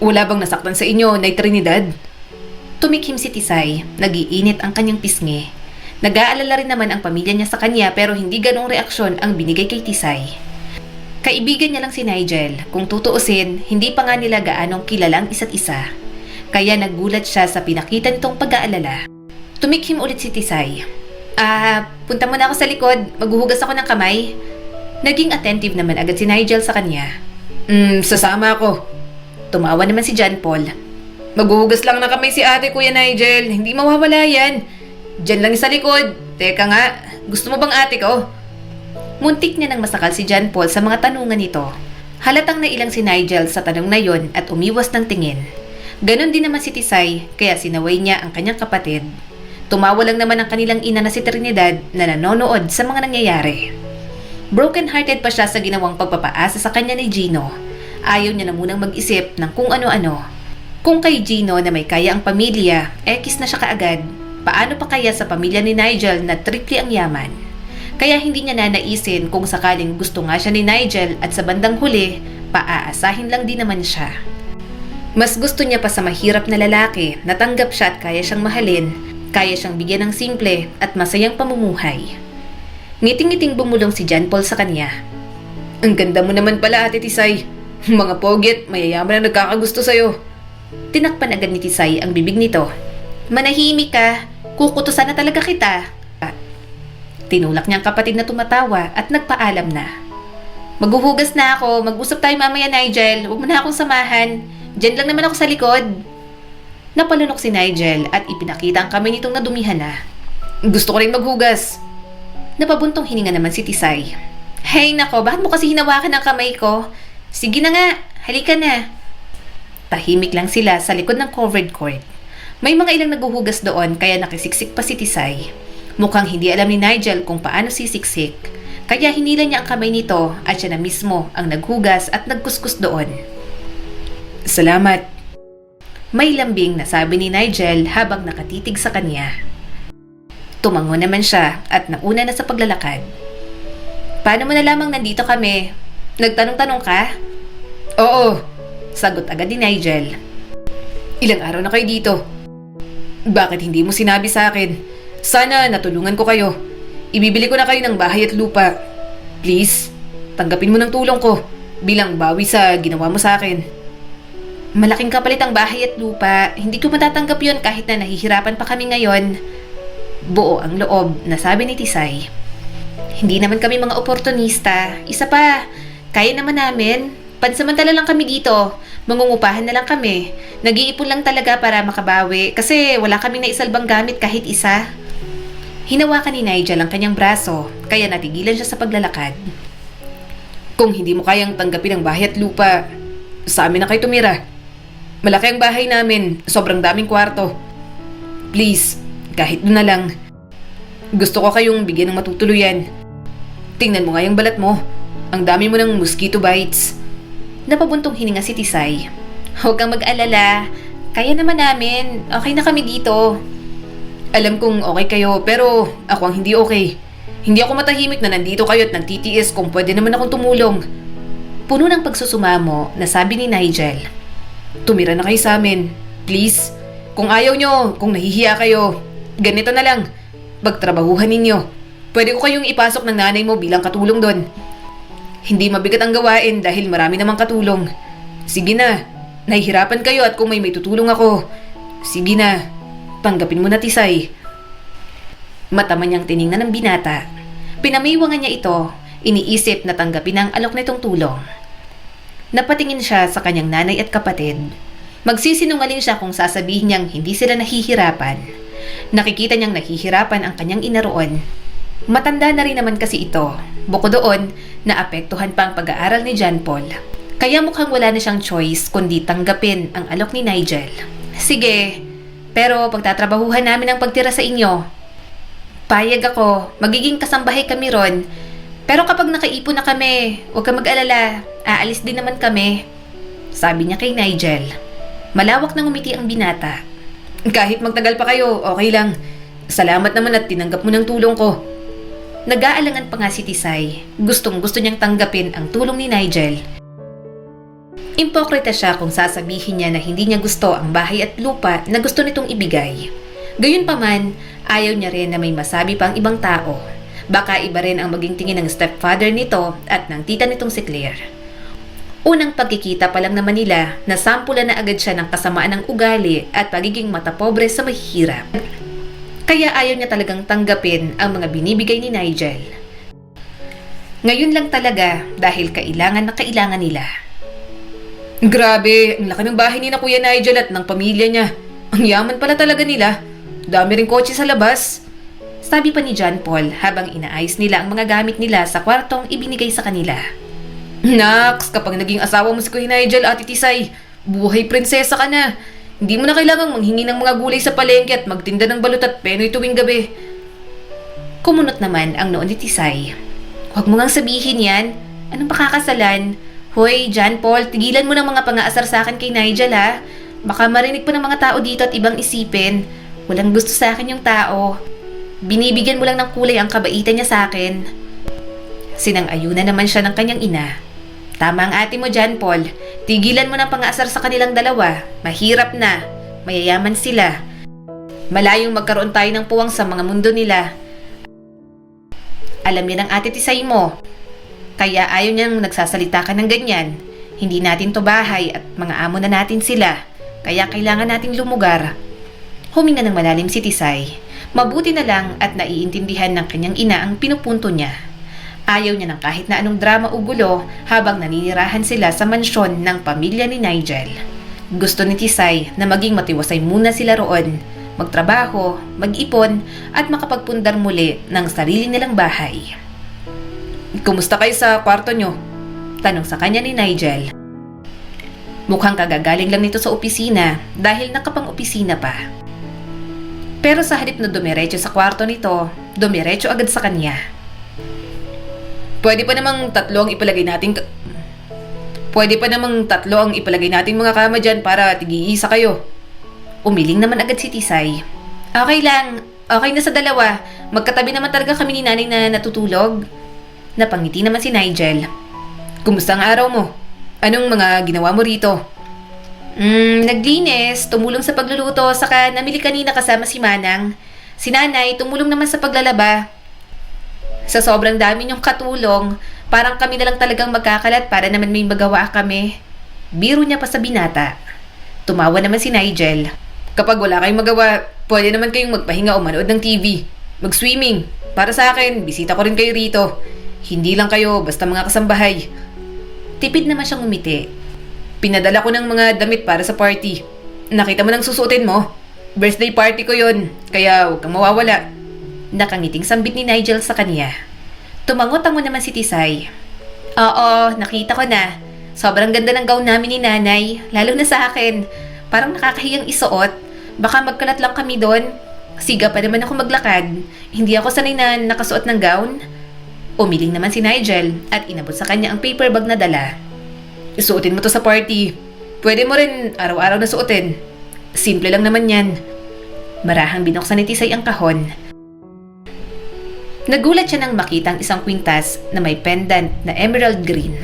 [SPEAKER 1] Wala bang nasaktan sa inyo, Nay Trinidad? Tumikhim si Tisay, nag-iinit ang kanyang pisngi. Nag-aalala rin naman ang pamilya niya sa kanya pero hindi ganong reaksyon ang binigay kay Tisay. Kaibigan niya lang si Nigel, kung tutuusin, hindi pa nga nila gaanong kilalang isa't isa. Kaya nagulat siya sa pinakita nitong pag-aalala. Tumikhim ulit si Tisay. Punta muna ako sa likod, maghuhugas ako ng kamay. Naging attentive naman agad si Nigel sa kanya. Sasama ako. Tumawa naman si John Paul. Maghuhugas lang ng kamay si ate, Kuya Nigel, hindi mawawala yan. Diyan lang sa likod. Teka nga, gusto mo bang ate ko? Muntik niya nang masakal si John Paul sa mga tanungan nito. Halatang nailang si Nigel sa tanong na yon at umiwas ng tingin. Ganon din naman si Tisay, kaya sinaway niya ang kanyang kapatid. Tumawa lang naman ang kanilang ina na si Trinidad na nanonood sa mga nangyayari. Broken-hearted pa siya sa ginawang pagpapaasa sa kanya ni Gino. Ayaw niya na munang mag-isip ng kung ano-ano. Kung kay Gino na may kaya ang pamilya, ekis na siya kaagad. Paano pa kaya sa pamilya ni Nigel na triple ang yaman? Kaya hindi niya nanaisin kung sakaling gusto nga siya ni Nigel at sa bandang huli, paaasahin lang din naman siya. Mas gusto niya pa sa mahirap na lalaki na tanggap siya at kaya siyang mahalin, kaya siyang bigyan ng simple at masayang pamumuhay. Ngiting-ngiting bumulong si John Paul sa kanya. Ang ganda mo naman pala, Ate Tisay. Mga poget, mayayaman na nagkakagusto sa'yo. Tinakpan agad ni Tisay ang bibig nito. Manahimik ka, kukutusan na talaga kita. Tinulak niya ang kapatid na tumatawa at nagpaalam na. Maghuhugas na ako, mag-usap tayo mamaya Nigel, huwag mo na akong samahan. Diyan lang naman ako sa likod. Napalunok si Nigel at ipinakita ang kamay nitong nadumihan na. Gusto ko rin maghugas. Napabuntong hininga naman si Tisay. Hey nako, bakit mo kasi hinawakan ang kamay ko? Sige na nga, halika na. Tahimik lang sila sa likod ng covered court. May mga ilang naghuhugas doon kaya nakisiksik pa si Tisay. Mukhang hindi alam ni Nigel kung paano sisiksik. Kaya hinila niya ang kamay nito at siya na mismo ang naghugas at nagkuskus doon. Salamat. May lambing na sabi ni Nigel habang nakatitig sa kanya. Tumango naman siya at nauna na sa paglalakad. Paano mo nalamang nandito kami? Nagtanong-tanong ka? Oo, sagot agad ni Nigel. Ilang araw na kayo dito? Bakit hindi mo sinabi sa akin? Sana natulungan ko kayo. Ibibili ko na kayo ng bahay at lupa. Please, tanggapin mo ng tulong ko bilang bawi sa ginawa mo sa akin. Malaking kapalit ang bahay at lupa. Hindi ko matatanggap yon kahit na nahihirapan pa kami ngayon. Buo ang loob na sabi ni Tisay. Hindi naman kami mga oportunista. Isa pa, kaya naman namin. Pansamantala lang kami dito. Mangungupahan na lang kami. Nag-iipon lang talaga para makabawi kasi wala kaming naisalbang gamit kahit isa. Hinawakan ni Nigel ang kanyang braso kaya natigilan siya sa paglalakad. Kung hindi mo kayang tanggapin ang bahay at lupa, sa amin na kayo tumira. Malaki ang bahay namin, sobrang daming kwarto. Please, kahit doon na lang. Gusto ko kayong bigyan ng matutuluyan. Tingnan mo nga yung balat mo. Ang dami mo ng mosquito bites. Napabuntong hininga si Tisay. Huwag kang mag-alala. Kaya naman namin. Okay na kami dito. Alam kong okay kayo pero ako ang hindi okay. Hindi ako matahimik na nandito kayo at nagtitiis kung pwede naman akong tumulong. Puno ng pagsusumamo na sabi ni Nigel. Tumira na kayo sa amin. Please. Kung ayaw nyo, kung nahihiya kayo, ganito na lang. Pagtrabahuhan ninyo. Pwede ko kayong ipasok ng nanay mo bilang katulong doon. Hindi mabigat ang gawain dahil marami namang katulong. Sige na. Nahihirapan kayo at kung may tutulong ako. Sige na. Tanggapin mo na, Tisay. Mata man niyang tiningnan ng binata. Pinamiwangan niya ito. Iniisip na tanggapin ang alok nitong tulong. Napatingin siya sa kanyang nanay at kapatid. Magsisinungaling siya kung sasabihin niyang hindi sila nahihirapan. Nakikita niyang nahihirapan ang kanyang ina roon. Matanda na rin naman kasi ito. Bukod doon, naapektuhan pa ang pag-aaral ni John Paul. Kaya mukhang wala na siyang choice kundi tanggapin ang alok ni Nigel. Sige, pero pagtatrabahuhan namin ang pagtira sa inyo. Payag ako, magiging kasambahay kami ron. Pero kapag nakaipon na kami, huwag kang mag-alala, aalis din naman kami. Sabi niya kay Nigel. Malawak na ngumiti ang binata. Kahit magtagal pa kayo, okay lang. Salamat naman at tinanggap mo ng tulong ko. Nag-aalangan pa nga si Tisay. Gustong-gusto niyang tanggapin ang tulong ni Nigel. Impokrita siya kung sasabihin niya na hindi niya gusto ang bahay at lupa na gusto nitong ibigay. Gayunpaman, Ayaw niya rin na may masabi pang ibang tao. Baka iba rin ang maging tingin ng stepfather nito at ng tita nitong si Claire. Unang pagkikita pa lang naman nila, nasampulan na agad siya ng kasamaan ng ugali at pagiging matapobre sa mahihirap. Kaya ayaw niya talagang tanggapin ang mga binibigay ni Nigel. Ngayon lang talaga dahil kailangan na kailangan nila. Grabe, ang laki ng bahay ni na Kuya Nigel at ng pamilya niya. Ang yaman pala talaga nila. Dami ring kotse sa labas. Sabi pa ni John Paul habang inaayos nila ang mga gamit nila sa kwartong ibinigay sa kanila. Naks, kapag naging asawa mo si Kuya Nigel, Ate Tisay, buhay prinsesa ka na. Hindi mo na kailangang manghingi ng mga gulay sa palengke at magtinda ng balot at penoy tuwing gabi. Kumunot naman ang noon ni Tisay. Huwag mo ngang sabihin yan. Anong pakakasalan? Hoy, John Paul, tigilan mo ng mga pang-aasar sa akin kay Nigel ha. Baka marinig pa ng mga tao dito at ibang isipin. Walang gusto sa akin yung tao. Binibigyan mo lang ng kulay ang kabaitan niya sa akin. Sinang-ayunan naman siya ng kanyang ina. Tama ang ate mo John Paul. Tigilan mo ng pang-aasar sa kanilang dalawa. Mahirap na. Mayayaman sila. Malayong magkaroon tayo ng puwang sa mga mundo nila. Alam niya ng ate Tisay mo. Kaya ayaw niyang nagsasalita ka ng ganyan. Hindi natin to bahay at mga amo na natin sila. Kaya kailangan nating lumugar. Huminga ng malalim si Tisay. Mabuti na lang at naiintindihan ng kanyang ina ang pinupunto niya. Ayaw niya ng kahit na anong drama o gulo habang naninirahan sila sa mansyon ng pamilya ni Nigel. Gusto ni Tisay na maging matiwasay muna sila roon, magtrabaho, mag-ipon at makapagpundar muli ng sarili nilang bahay. Kumusta kayo sa kwarto nyo? Tanong sa kanya ni Nigel. Mukhang kagagaling lang nito sa opisina dahil nakapang-opisina pa. Pero sa halip na dumiretso sa kwarto nito, dumiretso agad sa kanya. Pwede pa namang tatlo ang ipalagay nating mga kama dyan para tig-iisa kayo. Umiling naman agad si Tisay. Okay lang, okay na sa dalawa. Magkatabi naman talaga kami ni nanay na natutulog. Napangiti naman si Nigel. Kumusta ang araw mo? Anong mga ginawa mo rito? Naglinis, tumulong sa pagluluto, saka namili kanina kasama si Manang. Si nanay, tumulong naman sa paglalaba. Sa sobrang dami niyong katulong, parang kami na lang talagang magkakalat para naman may magawa kami. Biro niya pa sa binata. Tumawa naman si Nigel. Kapag wala kayong magawa, pwede naman kayong magpahinga o manood ng TV. Mag-swimming. Para sa akin, bisita ko rin kayo rito. Hindi lang kayo basta mga kasambahay. Tipid naman siyang umiti. Pinadala ko ng mga damit para sa party. Nakita mo nang susuotin mo? Birthday party ko yon, kaya huwag kang mawawala. Nakangiting sambit ni Nigel sa kanya. Tumangot-tango naman si Tisay. Oo, nakita ko na. Sobrang ganda ng gown namin ni nanay, lalo na sa akin. Parang nakakahiyang isuot. Baka magkalat lang kami doon. Siga pa naman ako maglakad. Hindi ako sanay na nakasuot ng gown. Umiling naman si Nigel at inabot sa kanya ang paper bag na dala. Isuotin mo to sa party. Pwede mo rin araw-araw na suotin. Simple lang naman yan. Marahang binuksan ni Tisay ang kahon. Nagulat siya nang makita ang isang kwintas na may pendant na emerald green.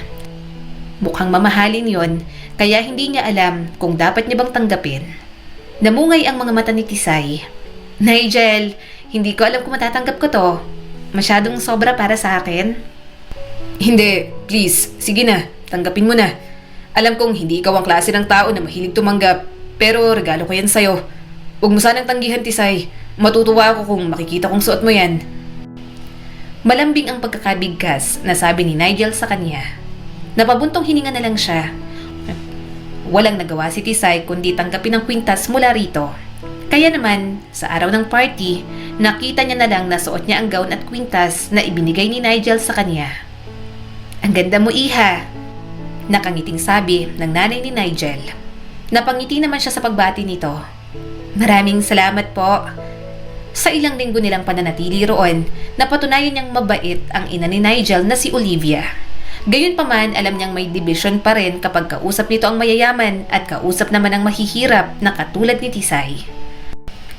[SPEAKER 1] Mukhang mamahalin yon, kaya hindi niya alam kung dapat niya bang tanggapin. Namungay ang mga mata ni Tisay. Nigel, hindi ko alam kung matatanggap ko to. Masyadong sobra para sa akin. Hindi, please. Sige na, tanggapin mo na. Alam kong hindi ikaw ang klase ng tao na mahilig tumanggap, pero regalo ko yan sa'yo. Huwag mo sanang tanggihan, Tisay. Matutuwa ako kung makikita kong suot mo yan. Malambing ang pagkakabigkas na sabi ni Nigel sa kanya. Napabuntong hininga na lang siya. Walang nagawa si Tisay kundi tanggapin ang kwintas mula rito. Kaya naman, sa araw ng party, nakita niya na lang na suot niya ang gown at kwintas na ibinigay ni Nigel sa kanya. Ang ganda mo, iha. Nakangiting sabi ng nanay ni Nigel. Napangiti naman siya sa pagbati nito. Maraming salamat po. Sa ilang linggo nilang pananatili roon, napatunayan niyang mabait ang ina ni Nigel na si Olivia. Gayunpaman, alam niyang may division pa rin kapag kausap nito ang mayayaman at kausap naman ang mahihirap na katulad ni Tisay.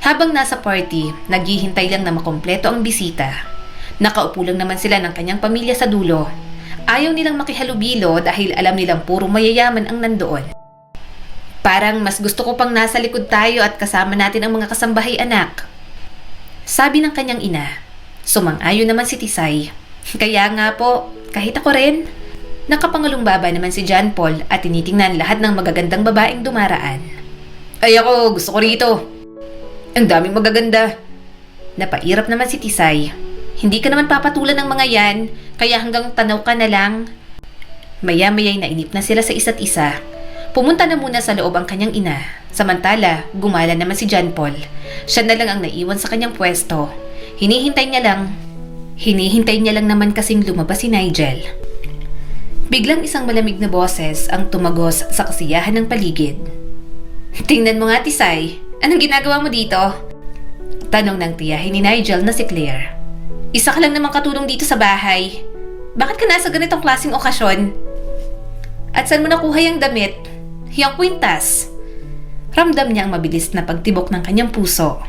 [SPEAKER 1] Habang nasa party, naghihintay lang na makompleto ang bisita. Nakaupo lang naman sila ng kanyang pamilya sa dulo. Ayaw nilang makihalubilo dahil alam nilang puro mayayaman ang nandoon. Parang mas gusto ko pang nasa likod tayo at kasama natin ang mga kasambahay anak. Sabi ng kanyang ina. Sumang-ayon naman si Tisay. Kaya nga po, kahit ako rin. Nakapangalumbaba naman si John Paul at tinitingnan lahat ng magagandang babaeng dumaraan. Ay ako, gusto ko rito. Ang daming magaganda. Napairap naman si Tisay. Hindi ka naman papatulan ng mga yan, kaya hanggang tanaw ka na lang. Maya-maya'y nainip na sila sa isa't isa. Pumunta na muna sa loob ang kanyang ina. Samantala, gumala naman si John Paul. Siya na lang ang naiwan sa kanyang pwesto. Hinihintay niya lang naman kasing lumabas si Nigel. Biglang isang malamig na boses ang tumagos sa kasiyahan ng paligid. Tingnan mo nga, Tisay. Anong ginagawa mo dito? Tanong ng tiyahin ni Nigel na si Claire. Isa ka lang naman katulong dito sa bahay. Bakit ka nasa ganitong klaseng okasyon? At saan mo nakuha yung damit? Yung kwintas? Ramdam niya ang mabilis na pagtibok ng kanyang puso.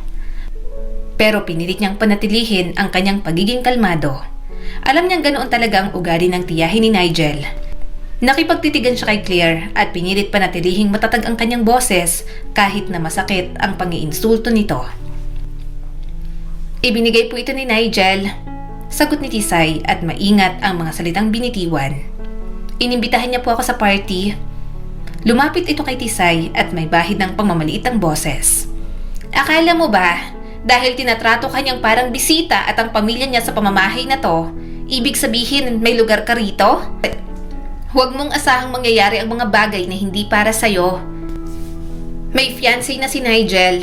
[SPEAKER 1] Pero pinilit niyang panatilihin ang kanyang pagiging kalmado. Alam niyang ganoon talaga ang ugali ng tiyahin ni Nigel. Nakipagtitigan siya kay Claire at pinilit panatilihing matatag ang kanyang boses kahit na masakit ang pang-iinsulto nito. Ibinigay po ito ni Nigel. Sagot ni Tisay at maingat ang mga salitang binitiwan. Inimbitahan niya po ako sa party. Lumapit ito kay Tisay at may bahid ng pangmamaliit ang boses. Akala mo ba, dahil tinatrato kanyang parang bisita at ang pamilya niya sa pamamahay na to, ibig sabihin may lugar ka rito? Huwag mong asahang mangyayari ang mga bagay na hindi para sa'yo. May fiancé na si Nigel.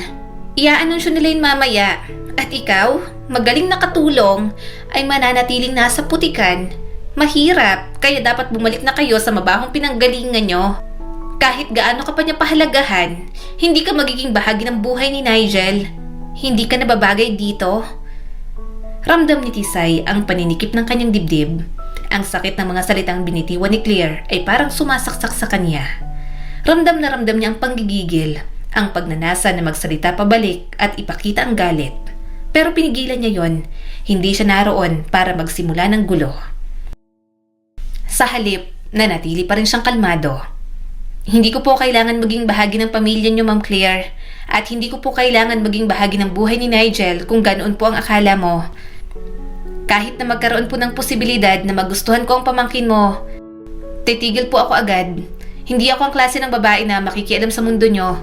[SPEAKER 1] Iaanunsyo nila yun mamaya. At ikaw, magaling na katulong, ay mananatiling nasa putikan. Mahirap, kaya dapat bumalik na kayo sa mabahong pinanggalingan nyo. Kahit gaano ka pa niya pahalagahan, hindi ka magiging bahagi ng buhay ni Nigel. Hindi ka nababagay dito. Ramdam ni Tisay ang paninikip ng kanyang dibdib. Ang sakit ng mga salitang binitiwan ni Claire ay parang sumasaksak sa kanya. Ramdam na ramdam niya ang panggigigil, ang pagnanasa na magsalita pabalik at ipakita ang galit. Pero pinigilan niya yon, hindi siya naroon para magsimula ng gulo. Sa halip, nanatili pa rin siyang kalmado. Hindi ko po kailangan maging bahagi ng pamilya niyo, Ma'am Claire. At hindi ko po kailangan maging bahagi ng buhay ni Nigel kung ganoon po ang akala mo. Kahit na magkaroon po ng posibilidad na magustuhan ko ang pamangkin mo, titigil po ako agad. Hindi ako ang klase ng babae na makikialam sa mundo niyo.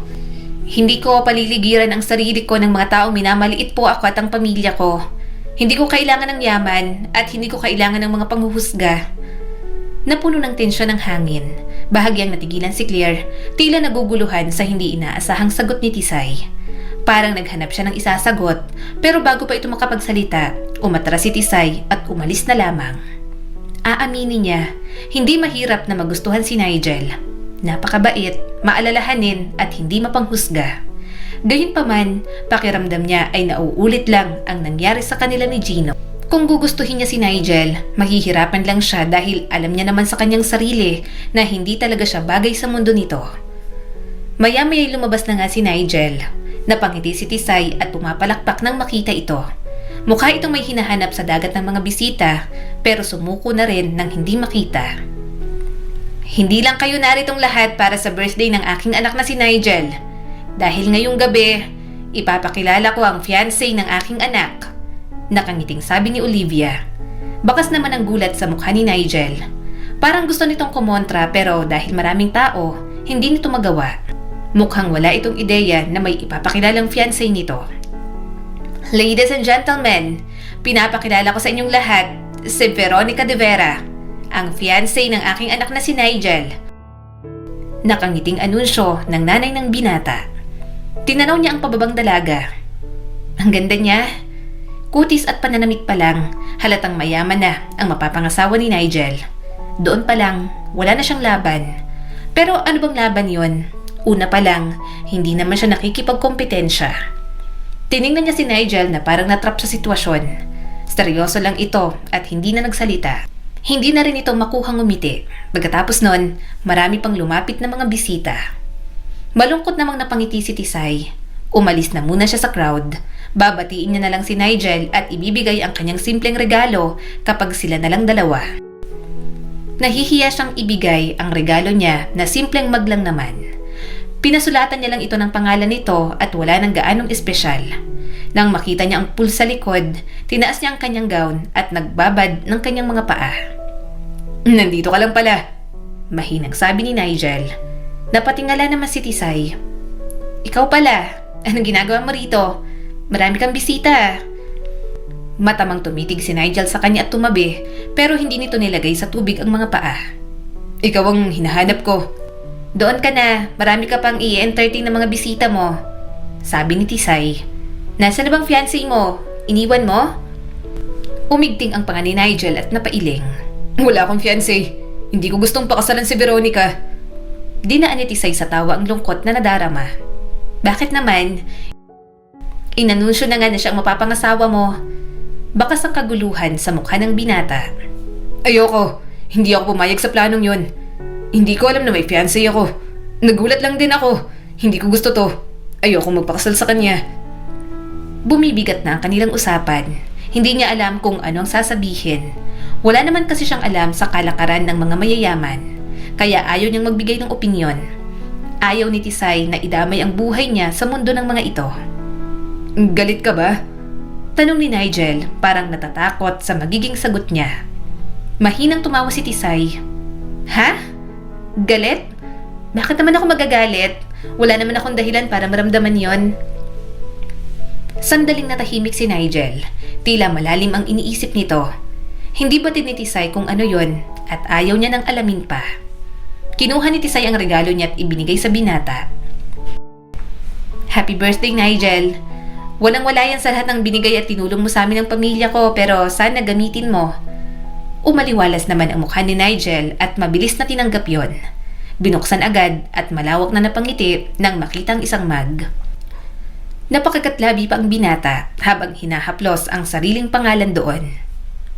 [SPEAKER 1] Hindi ko paliligiran ang sarili ko ng mga taong minamaliit po ako at ang pamilya ko. Hindi ko kailangan ng yaman at hindi ko kailangan ng mga panghuhusga. Napuno ng tensyon ng hangin. Bahagyang natigilan si Claire, tila naguguluhan sa hindi inaasahang sagot ni Tisay. Parang naghanap siya ng isasagot, pero bago pa ito makapagsalita, umatras si Tisay at umalis na lamang. Aaminin niya, hindi mahirap na magustuhan si Nigel. Napakabait, maalalahanin at hindi mapanghusga. Gayunpaman, pakiramdam niya ay nauulit lang ang nangyari sa kanila ni Gino. Kung gugustuhin niya si Nigel, mahihirapan lang siya dahil alam niya naman sa kanyang sarili na hindi talaga siya bagay sa mundo nito. Maya-maya'y lumabas na nga si Nigel. Napangiti si Tisay at pumapalakpak nang makita ito. Mukha itong may hinahanap sa dagat ng mga bisita pero sumuko na rin nang hindi makita. Hindi lang kayo naritong lahat para sa birthday ng aking anak na si Nigel. Dahil ngayong gabi, ipapakilala ko ang fiancé ng aking anak. Nakangiting sabi ni Olivia. Bakas naman ang gulat sa mukha ni Nigel. Parang gusto nitong kumontra pero dahil maraming tao, hindi nito magawa. Mukhang wala itong ideya na may ipapakilalang fiancé nito. Ladies and gentlemen, pinapakilala ko sa inyong lahat si Veronica de Vera, ang fiancé ng aking anak na si Nigel. Nakangiting anunsyo ng nanay ng binata. Tinanaw niya ang pababang dalaga. Ang ganda niya. Kutis at pananamit pa lang, halatang mayaman na ang mapapangasawa ni Nigel. Doon pa lang, wala na siyang laban. Pero ano bang laban yon? Una pa lang, hindi naman siya nakikipagkompetensya. Tiningnan niya si Nigel na parang natrap sa sitwasyon. Seryoso lang ito at hindi na nagsalita. Hindi na rin ito makuhang umiti. Pagkatapos nun, marami pang lumapit na mga bisita. Malungkot namang napangiti si Tisay. Umalis na muna siya sa crowd. Babatiin niya na lang si Nigel at ibibigay ang kanyang simpleng regalo kapag sila na lang dalawa. Nahihiya siyang ibigay ang regalo niya na simpleng maglang naman. Pinasulatan niya lang ito ng pangalan nito at wala nang gaanong espesyal. Nang makita niya ang pool sa likod, tinaas niya ang kanyang gown at nagbabad ng kanyang mga paa. Nandito ka lang pala, mahinang sabi ni Nigel. Napatingala naman si Tisay. Ikaw pala, anong ginagawa mo rito? Marami kang bisita. Matamang tumitig si Nigel sa kanya at tumabi, pero hindi nito nilagay sa tubig ang mga paa. Ikaw ang hinahanap ko. Doon ka na, marami ka pang i-entertain ng mga bisita mo, sabi ni Tisay. Nasaan na bang fiancé mo? Iniwan mo? Umigting ang panga ni Nigel at napailing. Wala akong fiancé. Hindi ko gustong pakasalan si Veronica. Dinaan ni Tisay sa tawa ang lungkot na nadarama. Bakit naman? Inanunsyo na nga na siyang mapapangasawa mo. Bakas ang kaguluhan sa mukha ng binata. Ayoko. Hindi ako pumayag sa planong yun. Hindi ko alam na may fiancé ako. Nagulat lang din ako. Hindi ko gusto to. Ayoko magpakasal sa kanya. Bumibigat na ang kanilang usapan. Hindi niya alam kung ano ang sasabihin. Wala naman kasi siyang alam sa kalakaran ng mga mayayaman. Kaya ayaw niyang magbigay ng opinyon. Ayaw ni Tisay na idamay ang buhay niya sa mundo ng mga ito. Galit ka ba? Tanong ni Nigel, parang natatakot sa magiging sagot niya. Mahinang tumawa si Tisay. Ha? Galit? Bakit naman ako magagalit? Wala naman akong dahilan para maramdaman yon. Sandaling natahimik si Nigel. Tila malalim ang iniisip nito. Hindi batid ni Tisay kung ano yon at ayaw niya nang alamin pa. Kinuha ni Tisay ang regalo niya at ibinigay sa binata. Happy birthday, Nigel. Walang-wala yan sa lahat ng binigay at tinulong mo sa amin ng pamilya ko, pero sana gamitin mo. Umaliwalas naman ang mukha ni Nigel at mabilis na tinanggap yon. Binuksan agad at malawak na napangiti nang makita ang isang mug. Napakakatlabi pa ang binata habang hinahaplos ang sariling pangalan doon.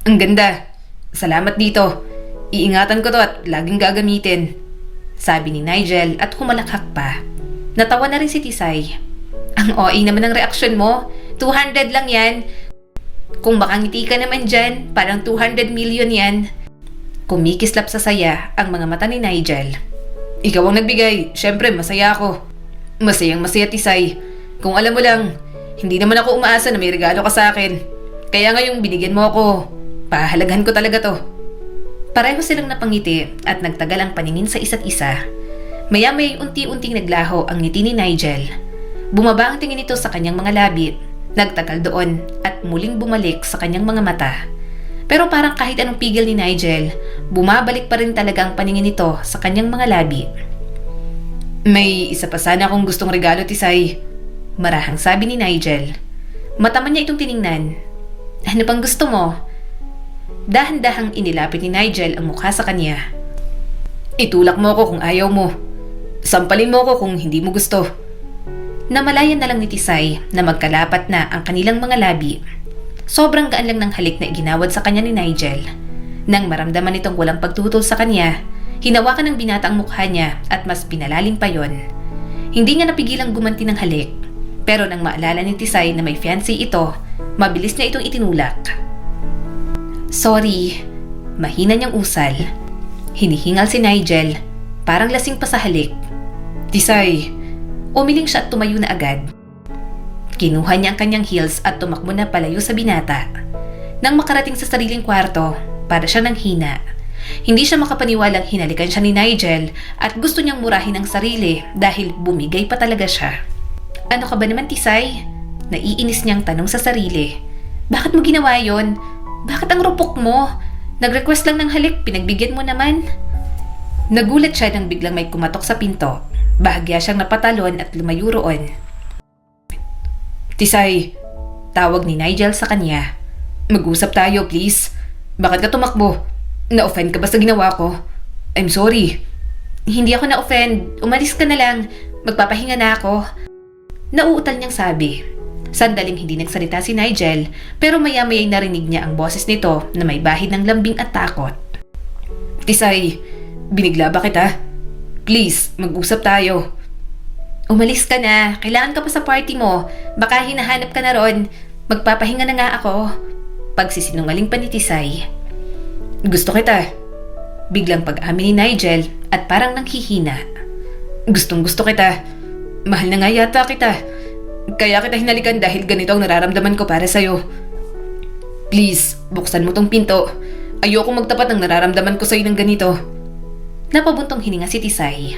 [SPEAKER 1] Ang ganda. Salamat dito. Iingatan ko to at laging gagamitin, sabi ni Nigel at humalakhak pa. Natawa na rin si Tisay. Ang OA naman ang reaksyon mo. 200 lang yan. Kung makangiti ka naman dyan, parang 200 million yan. Kumikislap sa saya ang mga mata ni Nigel. Ikaw ang nagbigay. Siyempre, masaya ako. Masayang masaya, Tisay. Kung alam mo lang, hindi naman ako umaasa na may regalo ka sa akin. Kaya ngayong binigyan mo ako, pahalagahan ko talaga to. Pareho silang napangiti at nagtagal ang paningin sa isa't isa. Maya-may unti-unting naglaho ang ngiti ni Nigel. Bumaba ang tingin nito sa kanyang mga labi. Nagtagal doon at muling bumalik sa kanyang mga mata. Pero parang kahit anong pigil ni Nigel, bumabalik pa rin talaga ang paningin nito sa kanyang mga labi. May isa pa sana akong gustong regalo, Tisay. Marahang sabi ni Nigel. Mataman niya itong tiningnan. Ano pang gusto mo? Dahan-dahang inilapit ni Nigel ang mukha sa kanya. Itulak mo ako kung ayaw mo. Sampalin mo ako kung hindi mo gusto. Namalayan na lang ni Tisay na magkalapat na ang kanilang mga labi. Sobrang gaan lang ng halik na iginawad sa kanya ni Nigel. Nang maramdaman itong walang pagtutol sa kanya, hinawakan ng binata ang mukha niya at mas pinalalim pa yon. Hindi niya napigilang gumanti ng halik. Pero nang maalala ni Tisay na may fiancé ito, mabilis niya itong itinulak. Sorry, mahina niyang usal. Hinihingal si Nigel, parang lasing pa sa halik. Tisay, umiling siya at tumayo na agad. Kinuha niya ang kanyang heels at tumakbo na palayo sa binata. Nang makarating sa sariling kwarto, para siya nang hina. Hindi siya makapaniwalang hinalikan siya ni Nigel at gusto niyang murahin ang sarili dahil bumigay pa talaga siya. Ano ka ba naman, Tisay? Naiinis niyang tanong sa sarili. Bakit mo ginawa yon? Bakit ang rupok mo? Nag-request lang ng halik, pinagbigyan mo naman. Nagulat siya nang biglang may kumatok sa pinto. Bahagya siyang napatalon at lumayo roon. Tisay, tawag ni Nigel sa kanya. Mag-usap tayo, please. Bakit ka tumakbo? Na-offend ka ba sa ginawa ko? I'm sorry. Hindi ako na-offend. Umalis ka na lang. Magpapahinga na ako. Nauutal niyang sabi. Sandaling hindi nagsalita si Nigel, pero maya-maya'y narinig niya ang boses nito na may bahid ng lambing at takot. Tisay, binigla ba kita? Please, mag-usap tayo. Umalis ka na. Kailangan ka pa sa party mo. Baka hinahanap ka na ron. Magpapahinga na nga ako. Pagsisinungaling pa ni Tisay. Gusto kita. Biglang pag-amin ni Nigel at parang nanghihina. Gustong gusto kita. Mahal na nga yata kita. Kaya kita hinalikan dahil ganito ang nararamdaman ko para sa'yo. Please, buksan mo tong pinto. Ayoko magtapat ng nararamdaman ko sa'yo ng ganito. Napabuntong hininga si Tisay.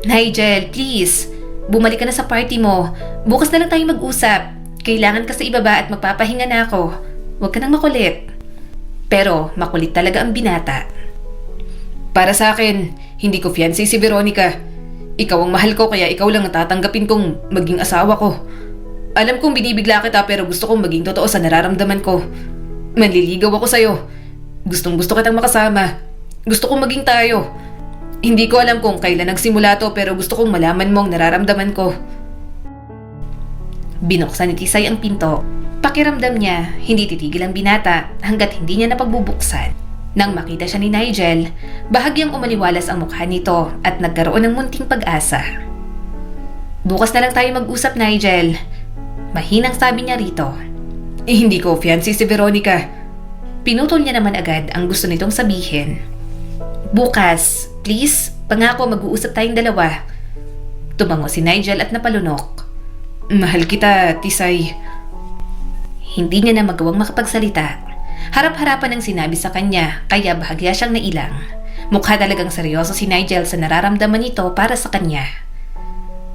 [SPEAKER 1] Nigel, please. Bumalik ka na sa party mo. Bukas na lang tayo mag-usap. Kailangan ka sa ibaba at magpapahinga na ako. Huwag ka nang makulit. Pero makulit talaga ang binata. Para sa akin, hindi ko fiancé si Veronica. Ikaw ang mahal ko kaya ikaw lang ang tatanggapin kong maging asawa ko. Alam kong binibigla kita pero gusto kong maging totoo sa nararamdaman ko. Manliligaw ako sa'yo. Gustong gusto kitang makasama. Gusto kong maging tayo. Hindi ko alam kung kailan nagsimula to pero gusto kong malaman mo ang nararamdaman ko. Binuksan ni Tisay ang pinto. Pakiramdam niya, hindi titigil ang binata hanggat hindi niya napagbubuksan. Nang makita siya ni Nigel, bahagyang umaliwalas ang mukha nito at nagkaroon ng munting pag-asa. Bukas na lang tayo mag-usap, Nigel. Mahinang sabi niya rito. Hindi ko fiancé si Veronica. Pinutol niya naman agad ang gusto nitong sabihin. Bukas, please, pangako mag-uusap tayong dalawa. Tumango si Nigel at napalunok. Mahal kita, Tisay. Hindi niya na magawang makapagsalita. Harap-harapan ang sinabi sa kanya kaya bahagya siyang nailang. Mukha talagang seryoso si Nigel sa nararamdaman nito para sa kanya.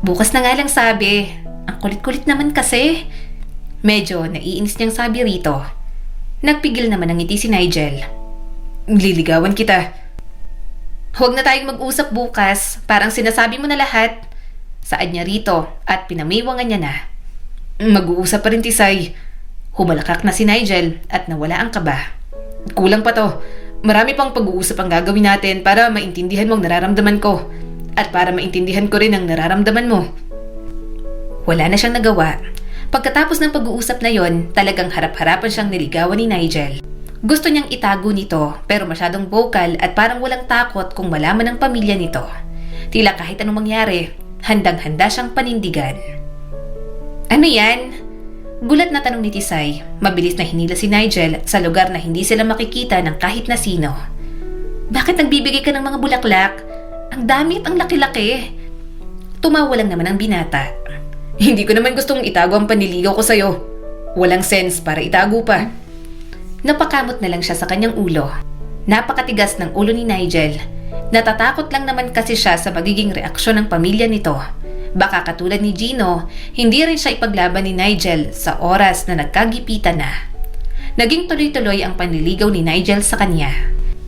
[SPEAKER 1] Bukas na nga lang sabi. Ang kulit-kulit naman kasi. Medyo naiinis niyang sabi rito. Nagpigil naman ng ngiti si Nigel. Liligawan kita. Huwag na tayong mag-usap bukas. Parang sinasabi mo na lahat. Saad niya rito at pinamiwangan niya na. Mag-uusap pa rin, Tisay. Humalakak na si Nigel at nawala ang kaba. Kulang pa to. Marami pang pag-uusap ang gagawin natin para maintindihan mo ang nararamdaman ko. At para maintindihan ko rin ang nararamdaman mo. Wala na siyang nagawa. Pagkatapos ng pag-uusap na yon, talagang harap-harapan siyang niligawan ni Nigel. Gusto niyang itago nito pero masyadong vocal at parang walang takot kung malaman ng pamilya nito. Tila kahit anong mangyari, handang-handa siyang panindigan. Ano yan? Gulat na tanong ni Tisay. Mabilis na hinila si Nigel sa lugar na hindi sila makikita ng kahit na sino. Bakit nagbibigay ka ng mga bulaklak? Ang dami at ang laki-laki. Tumawa lang naman ang binata. Hindi ko naman gustong itago ang panliligaw ko sa'yo. Walang sense para itago pa. Napakamot na lang siya sa kanyang ulo. Napakatigas ng ulo ni Nigel. Natatakot lang naman kasi siya sa magiging reaksyon ng pamilya nito. Baka katulad ni Gino, hindi rin siya ipaglaban ni Nigel sa oras na nagkagipitan na. Naging tuloy-tuloy ang panliligaw ni Nigel sa kanya.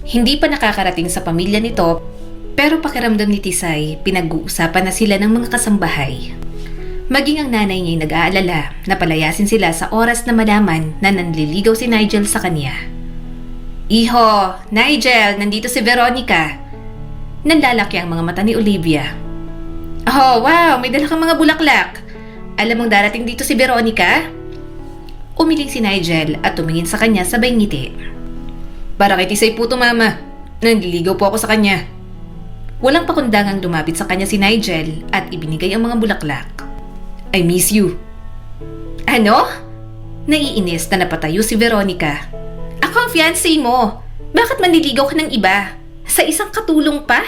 [SPEAKER 1] Hindi pa nakakarating sa pamilya nito, pero pakiramdam ni Tisay, pinag-uusapan na sila ng mga kasambahay. Maging ang nanay niya nag-aalala na palayasin sila sa oras na malaman na nanliligaw si Nigel sa kanya. Iho, Nigel, nandito si Veronica. Nanlalaki ang mga mata ni Olivia. Oh, wow! May dala kang mga bulaklak. Alam mong darating dito si Veronica? Umiling si Nigel at tumingin sa kanya sabay ngiti. Para kay Tisay po to, Mama. Nanliligaw po ako sa kanya. Walang pakundangang lumapit sa kanya si Nigel at ibinigay ang mga bulaklak. I miss you. Ano? Naiinis na napatayo si Veronica. Ako ang fiancé mo. Bakit manliligaw ka ng iba? Sa isang katulong pa?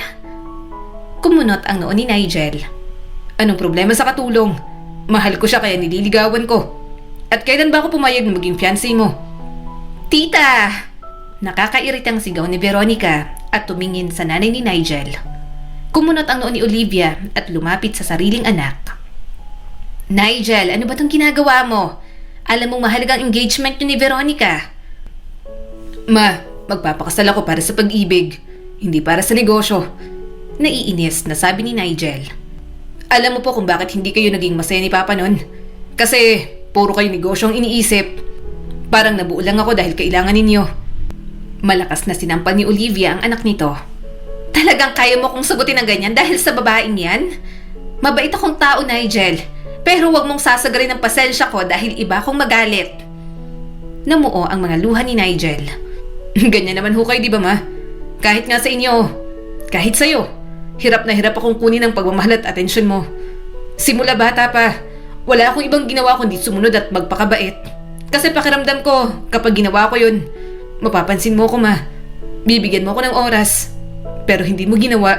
[SPEAKER 1] Kumunot ang noo ni Nigel. Anong problema sa katulong? Mahal ko siya kaya nililigawan ko. At kailan ba ako pumayag na maging fiancé mo? Tita! Nakakairitang sigaw ni Veronica at tumingin sa nanay ni Nigel. Kumunot ang noo ni Olivia at lumapit sa sariling anak. Nigel, ano ba itong ginagawa mo? Alam mong mahalagang engagement niyo ni Veronica. Ma, magpapakasal ako para sa pag-ibig, hindi para sa negosyo. Naiinis na sabi ni Nigel. Alam mo po kung bakit hindi kayo naging masaya ni Papa nun? Kasi puro kayo negosyo ang iniisip. Parang nabuo lang ako dahil kailangan ninyo. Malakas na sinampal ni Olivia ang anak nito. Talagang kaya mo kong sagutin ng ganyan dahil sa babaeng yan? Mabait akong tao, Nigel. Pero wag mong sasagarin ng pasensya ko dahil iba akong magalit. Namuo ang mga luha ni Nigel. Ganyan naman ho kayo, di ba, Ma? Kahit nga sa inyo, kahit sa'yo. Hirap na hirap akong kunin ang pagmamahal at atensyon mo. Simula bata pa, wala akong ibang ginawa kundi sumunod at magpakabait. Kasi pakiramdam ko, kapag ginawa ko yun, mapapansin mo ko, Ma. Bibigyan mo ko ng oras. Pero hindi mo ginawa.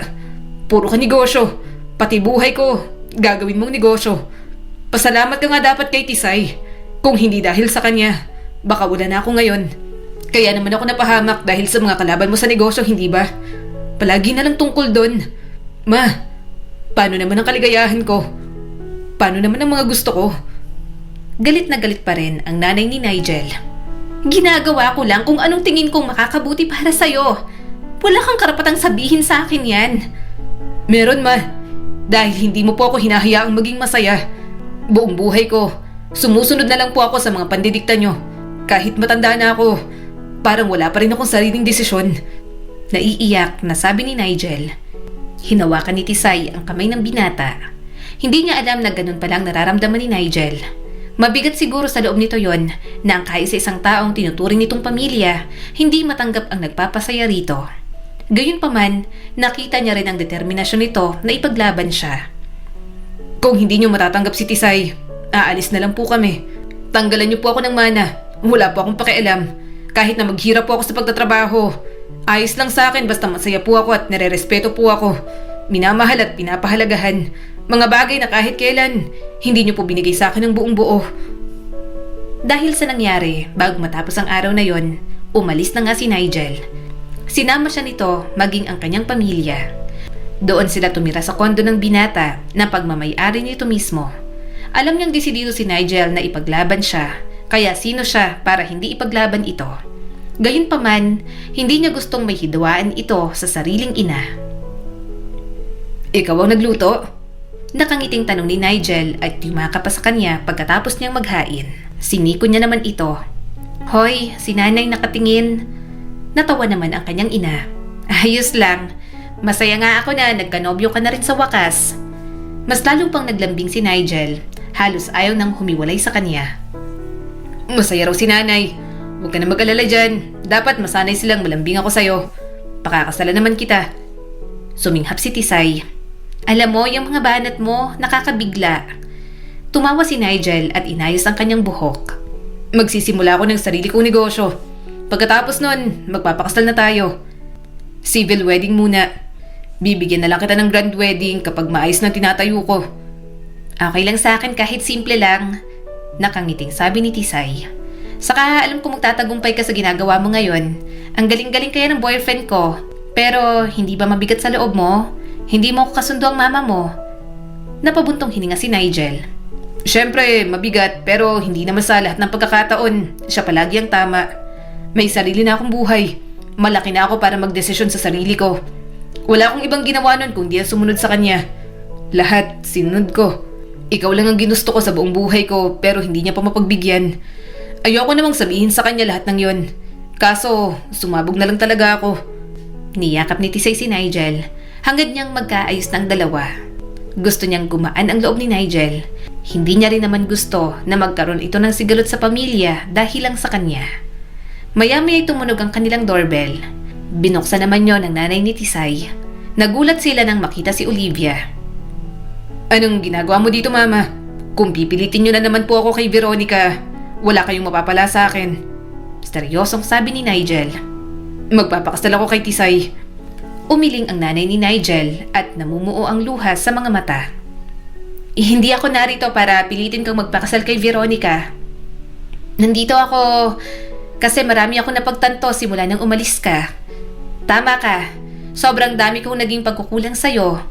[SPEAKER 1] Puro ka negosyo. Pati buhay ko, gagawin mong negosyo. Pasalamat ka nga dapat kay Tisay. Kung hindi dahil sa kanya, baka wala na ako ngayon. Kaya naman ako napahamak dahil sa mga kalaban mo sa negosyo, hindi ba? Palagi na lang tungkol doon. Ma, paano naman ang kaligayahan ko? Paano naman ang mga gusto ko? Galit na galit pa rin ang nanay ni Nigel. Ginagawa ko lang kung anong tingin kong makakabuti para sa'yo. Wala kang karapatang sabihin sa akin yan. Meron, ma. Dahil hindi mo po ako hinahayaang maging masaya. Buong buhay ko, sumusunod na lang po ako sa mga pandidikta nyo. Kahit matanda na ako, parang wala pa rin akong sariling desisyon. Naiiyak na sabi ni Nigel. Hinawakan ni Tisay ang kamay ng binata. Hindi niya alam na ganun palang nararamdaman ni Nigel. Mabigat siguro sa loob nito yon na ang kaisa-isang taong tinuturing nitong pamilya, hindi matanggap ang nagpapasaya rito. Gayunpaman, nakita niya rin ang determinasyon nito na ipaglaban siya. Kung hindi niyo matatanggap si Tisay, aalis na lang po kami. Tanggalan niyo po ako ng mana. Wala po akong pakialam. Kahit na maghirap po ako sa pagtatrabaho, ayos lang sa akin basta masaya po ako at nare-respeto po ako. Minamahal at pinapahalagahan. Mga bagay na kahit kailan, hindi niyo po binigay sa akin ng buong buo. Dahil sa nangyari, bago matapos ang araw na yon, umalis na nga si Nigel. Sinama siya nito maging ang kanyang pamilya. Doon sila tumira sa kondo ng binata na pagmamay-ari nito mismo. Alam niyang desidido si Nigel na ipaglaban siya, kaya sino siya para hindi ipaglaban ito? Gayunpaman, hindi niya gustong may hidwaan ito sa sariling ina. Ikaw ang nagluto? Nakangiting tanong ni Nigel at yumaka pa sa kanya pagkatapos niyang maghain. Siniko niya naman ito. Hoy, si nanay nakatingin. Natawa naman ang kanyang ina. Ayos lang. Masaya nga ako na nagkanobyo ka na rin sa wakas. Mas lalo pang naglambing si Nigel. Halos ayaw nang humiwalay sa kanya. Masaya raw si nanay. Huwag ka na mag-alala dyan. Dapat masanay silang malambing ako sa'yo. Pakakasala naman kita. Suminghap si Tisay. Alam mo, yung mga banat mo, nakakabigla. Tumawa si Nigel at inayos ang kanyang buhok. Magsisimula ako ng sarili kong negosyo. Pagkatapos nun, magpapakasal na tayo. Civil wedding muna. Bibigyan na lang kita ng grand wedding kapag maayos na tinatayo ko. Okay lang sa akin kahit simple lang. Nakangiting sabi ni Tisay. Saka alam ko magtatagumpay ka sa ginagawa mo ngayon. Ang galing-galing kaya ng boyfriend ko. Pero hindi ba mabigat sa loob mo? Hindi mo ako kasundo ang mama mo. Napabuntong hininga si Nigel. Siyempre, mabigat pero hindi naman sa lahat ng pagkakataon. Siya palagi ang tama. May sarili na akong buhay. Malaki na ako para magdesisyon sa sarili ko. Wala akong ibang ginawa nun kung di ang sumunod sa kanya. Lahat sinunod ko. Ikaw lang ang ginusto ko sa buong buhay ko pero hindi niya pa mapagbigyan. Ayoko namang sabihin sa kanya lahat ng yon. Kaso, sumabog na lang talaga ako. Niyakap ni Tisay si Nigel. Hangad niyang magkaayos ng dalawa. Gusto niyang gumaan ang loob ni Nigel. Hindi niya rin naman gusto na magkaroon ito ng sigalot sa pamilya dahil lang sa kanya. Maya-maya'y tumunog ang kanilang doorbell. Binuksan naman yon ng nanay ni Tisay. Nagulat sila nang makita si Olivia. Anong ginagawa mo dito, mama? Kung pipilitin niyo na naman po ako kay Veronica, wala kayong mapapala sa akin. Misteryosong sabi ni Nigel. Magpapakasal ako kay Tisay. Umiling ang nanay ni Nigel at namumuo ang luha sa mga mata. Hindi ako narito para pilitin kang magpakasal kay Veronica. Nandito ako kasi marami akong napagtanto simula nang umalis ka. Tama ka. Sobrang dami kong naging pagkukulang sa'yo.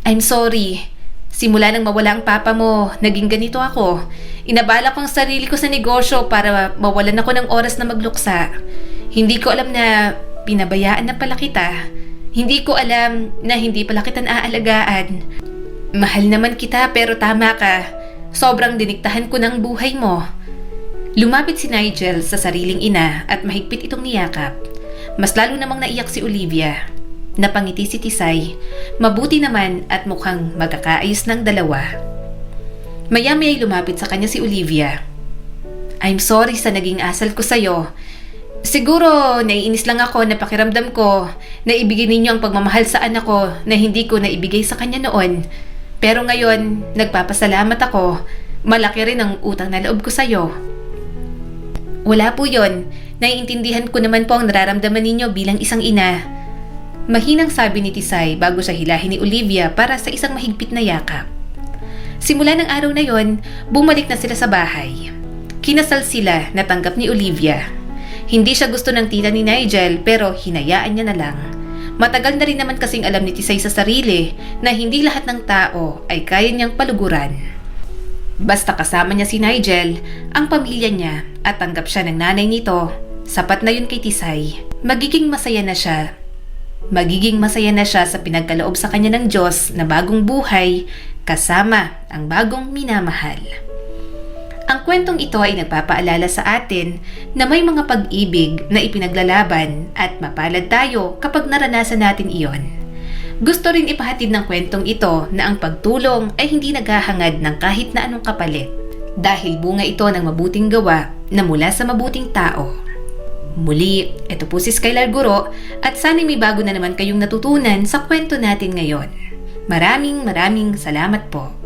[SPEAKER 1] I'm sorry. Simula nang mawala ang papa mo, naging ganito ako. Inabala ko ang sarili ko sa negosyo para mawalan ako ng oras na magluksa. Hindi ko alam na pinabayaan na pala kita. Hindi ko alam na hindi pala kita naaalagaan. Mahal naman kita pero tama ka. Sobrang diniktahan ko ng buhay mo. Lumapit si Nigel sa sariling ina at mahigpit itong niyakap. Mas lalo namang naiyak si Olivia. Napangiti si Tisay. Mabuti naman at mukhang magkakaayos ng dalawa. Maya-maya'y lumapit sa kanya si Olivia. I'm sorry sa naging asal ko sa'yo. Siguro naiinis lang ako na pakiramdam ko na ibigay ninyo ang pagmamahal sa anak ko na hindi ko naibigay sa kanya noon. Pero ngayon, nagpapasalamat ako. Malaki rin ang utang na loob ko sa'yo. Wala po yon. Naiintindihan ko naman po ang nararamdaman ninyo bilang isang ina. Mahinang sabi ni Tisay bago siya hilahin ni Olivia para sa isang mahigpit na yakap. Simula ng araw na yon, bumalik na sila sa bahay. Kinasal sila na tanggap ni Olivia. Hindi siya gusto ng tita ni Nigel pero hinayaan niya na lang. Matagal na rin naman kasing alam ni Tisay sa sarili na hindi lahat ng tao ay kaya niyang paluguran. Basta kasama niya si Nigel, ang pamilya niya at tanggap siya ng nanay nito, sapat na yun kay Tisay. Magiging masaya na siya sa pinagkaloob sa kanya ng Diyos na bagong buhay kasama ang bagong minamahal. Ang kwentong ito ay nagpapaalala sa atin na may mga pag-ibig na ipinaglalaban at mapalad tayo kapag naranasan natin iyon. Gusto rin ipahatid ng kwentong ito na ang pagtulong ay hindi naghahangad ng kahit na anong kapalit dahil bunga ito ng mabuting gawa na mula sa mabuting tao. Muli, ito po si Skylar Guro at sana may bago na naman kayong natutunan sa kwento natin ngayon. Maraming salamat po.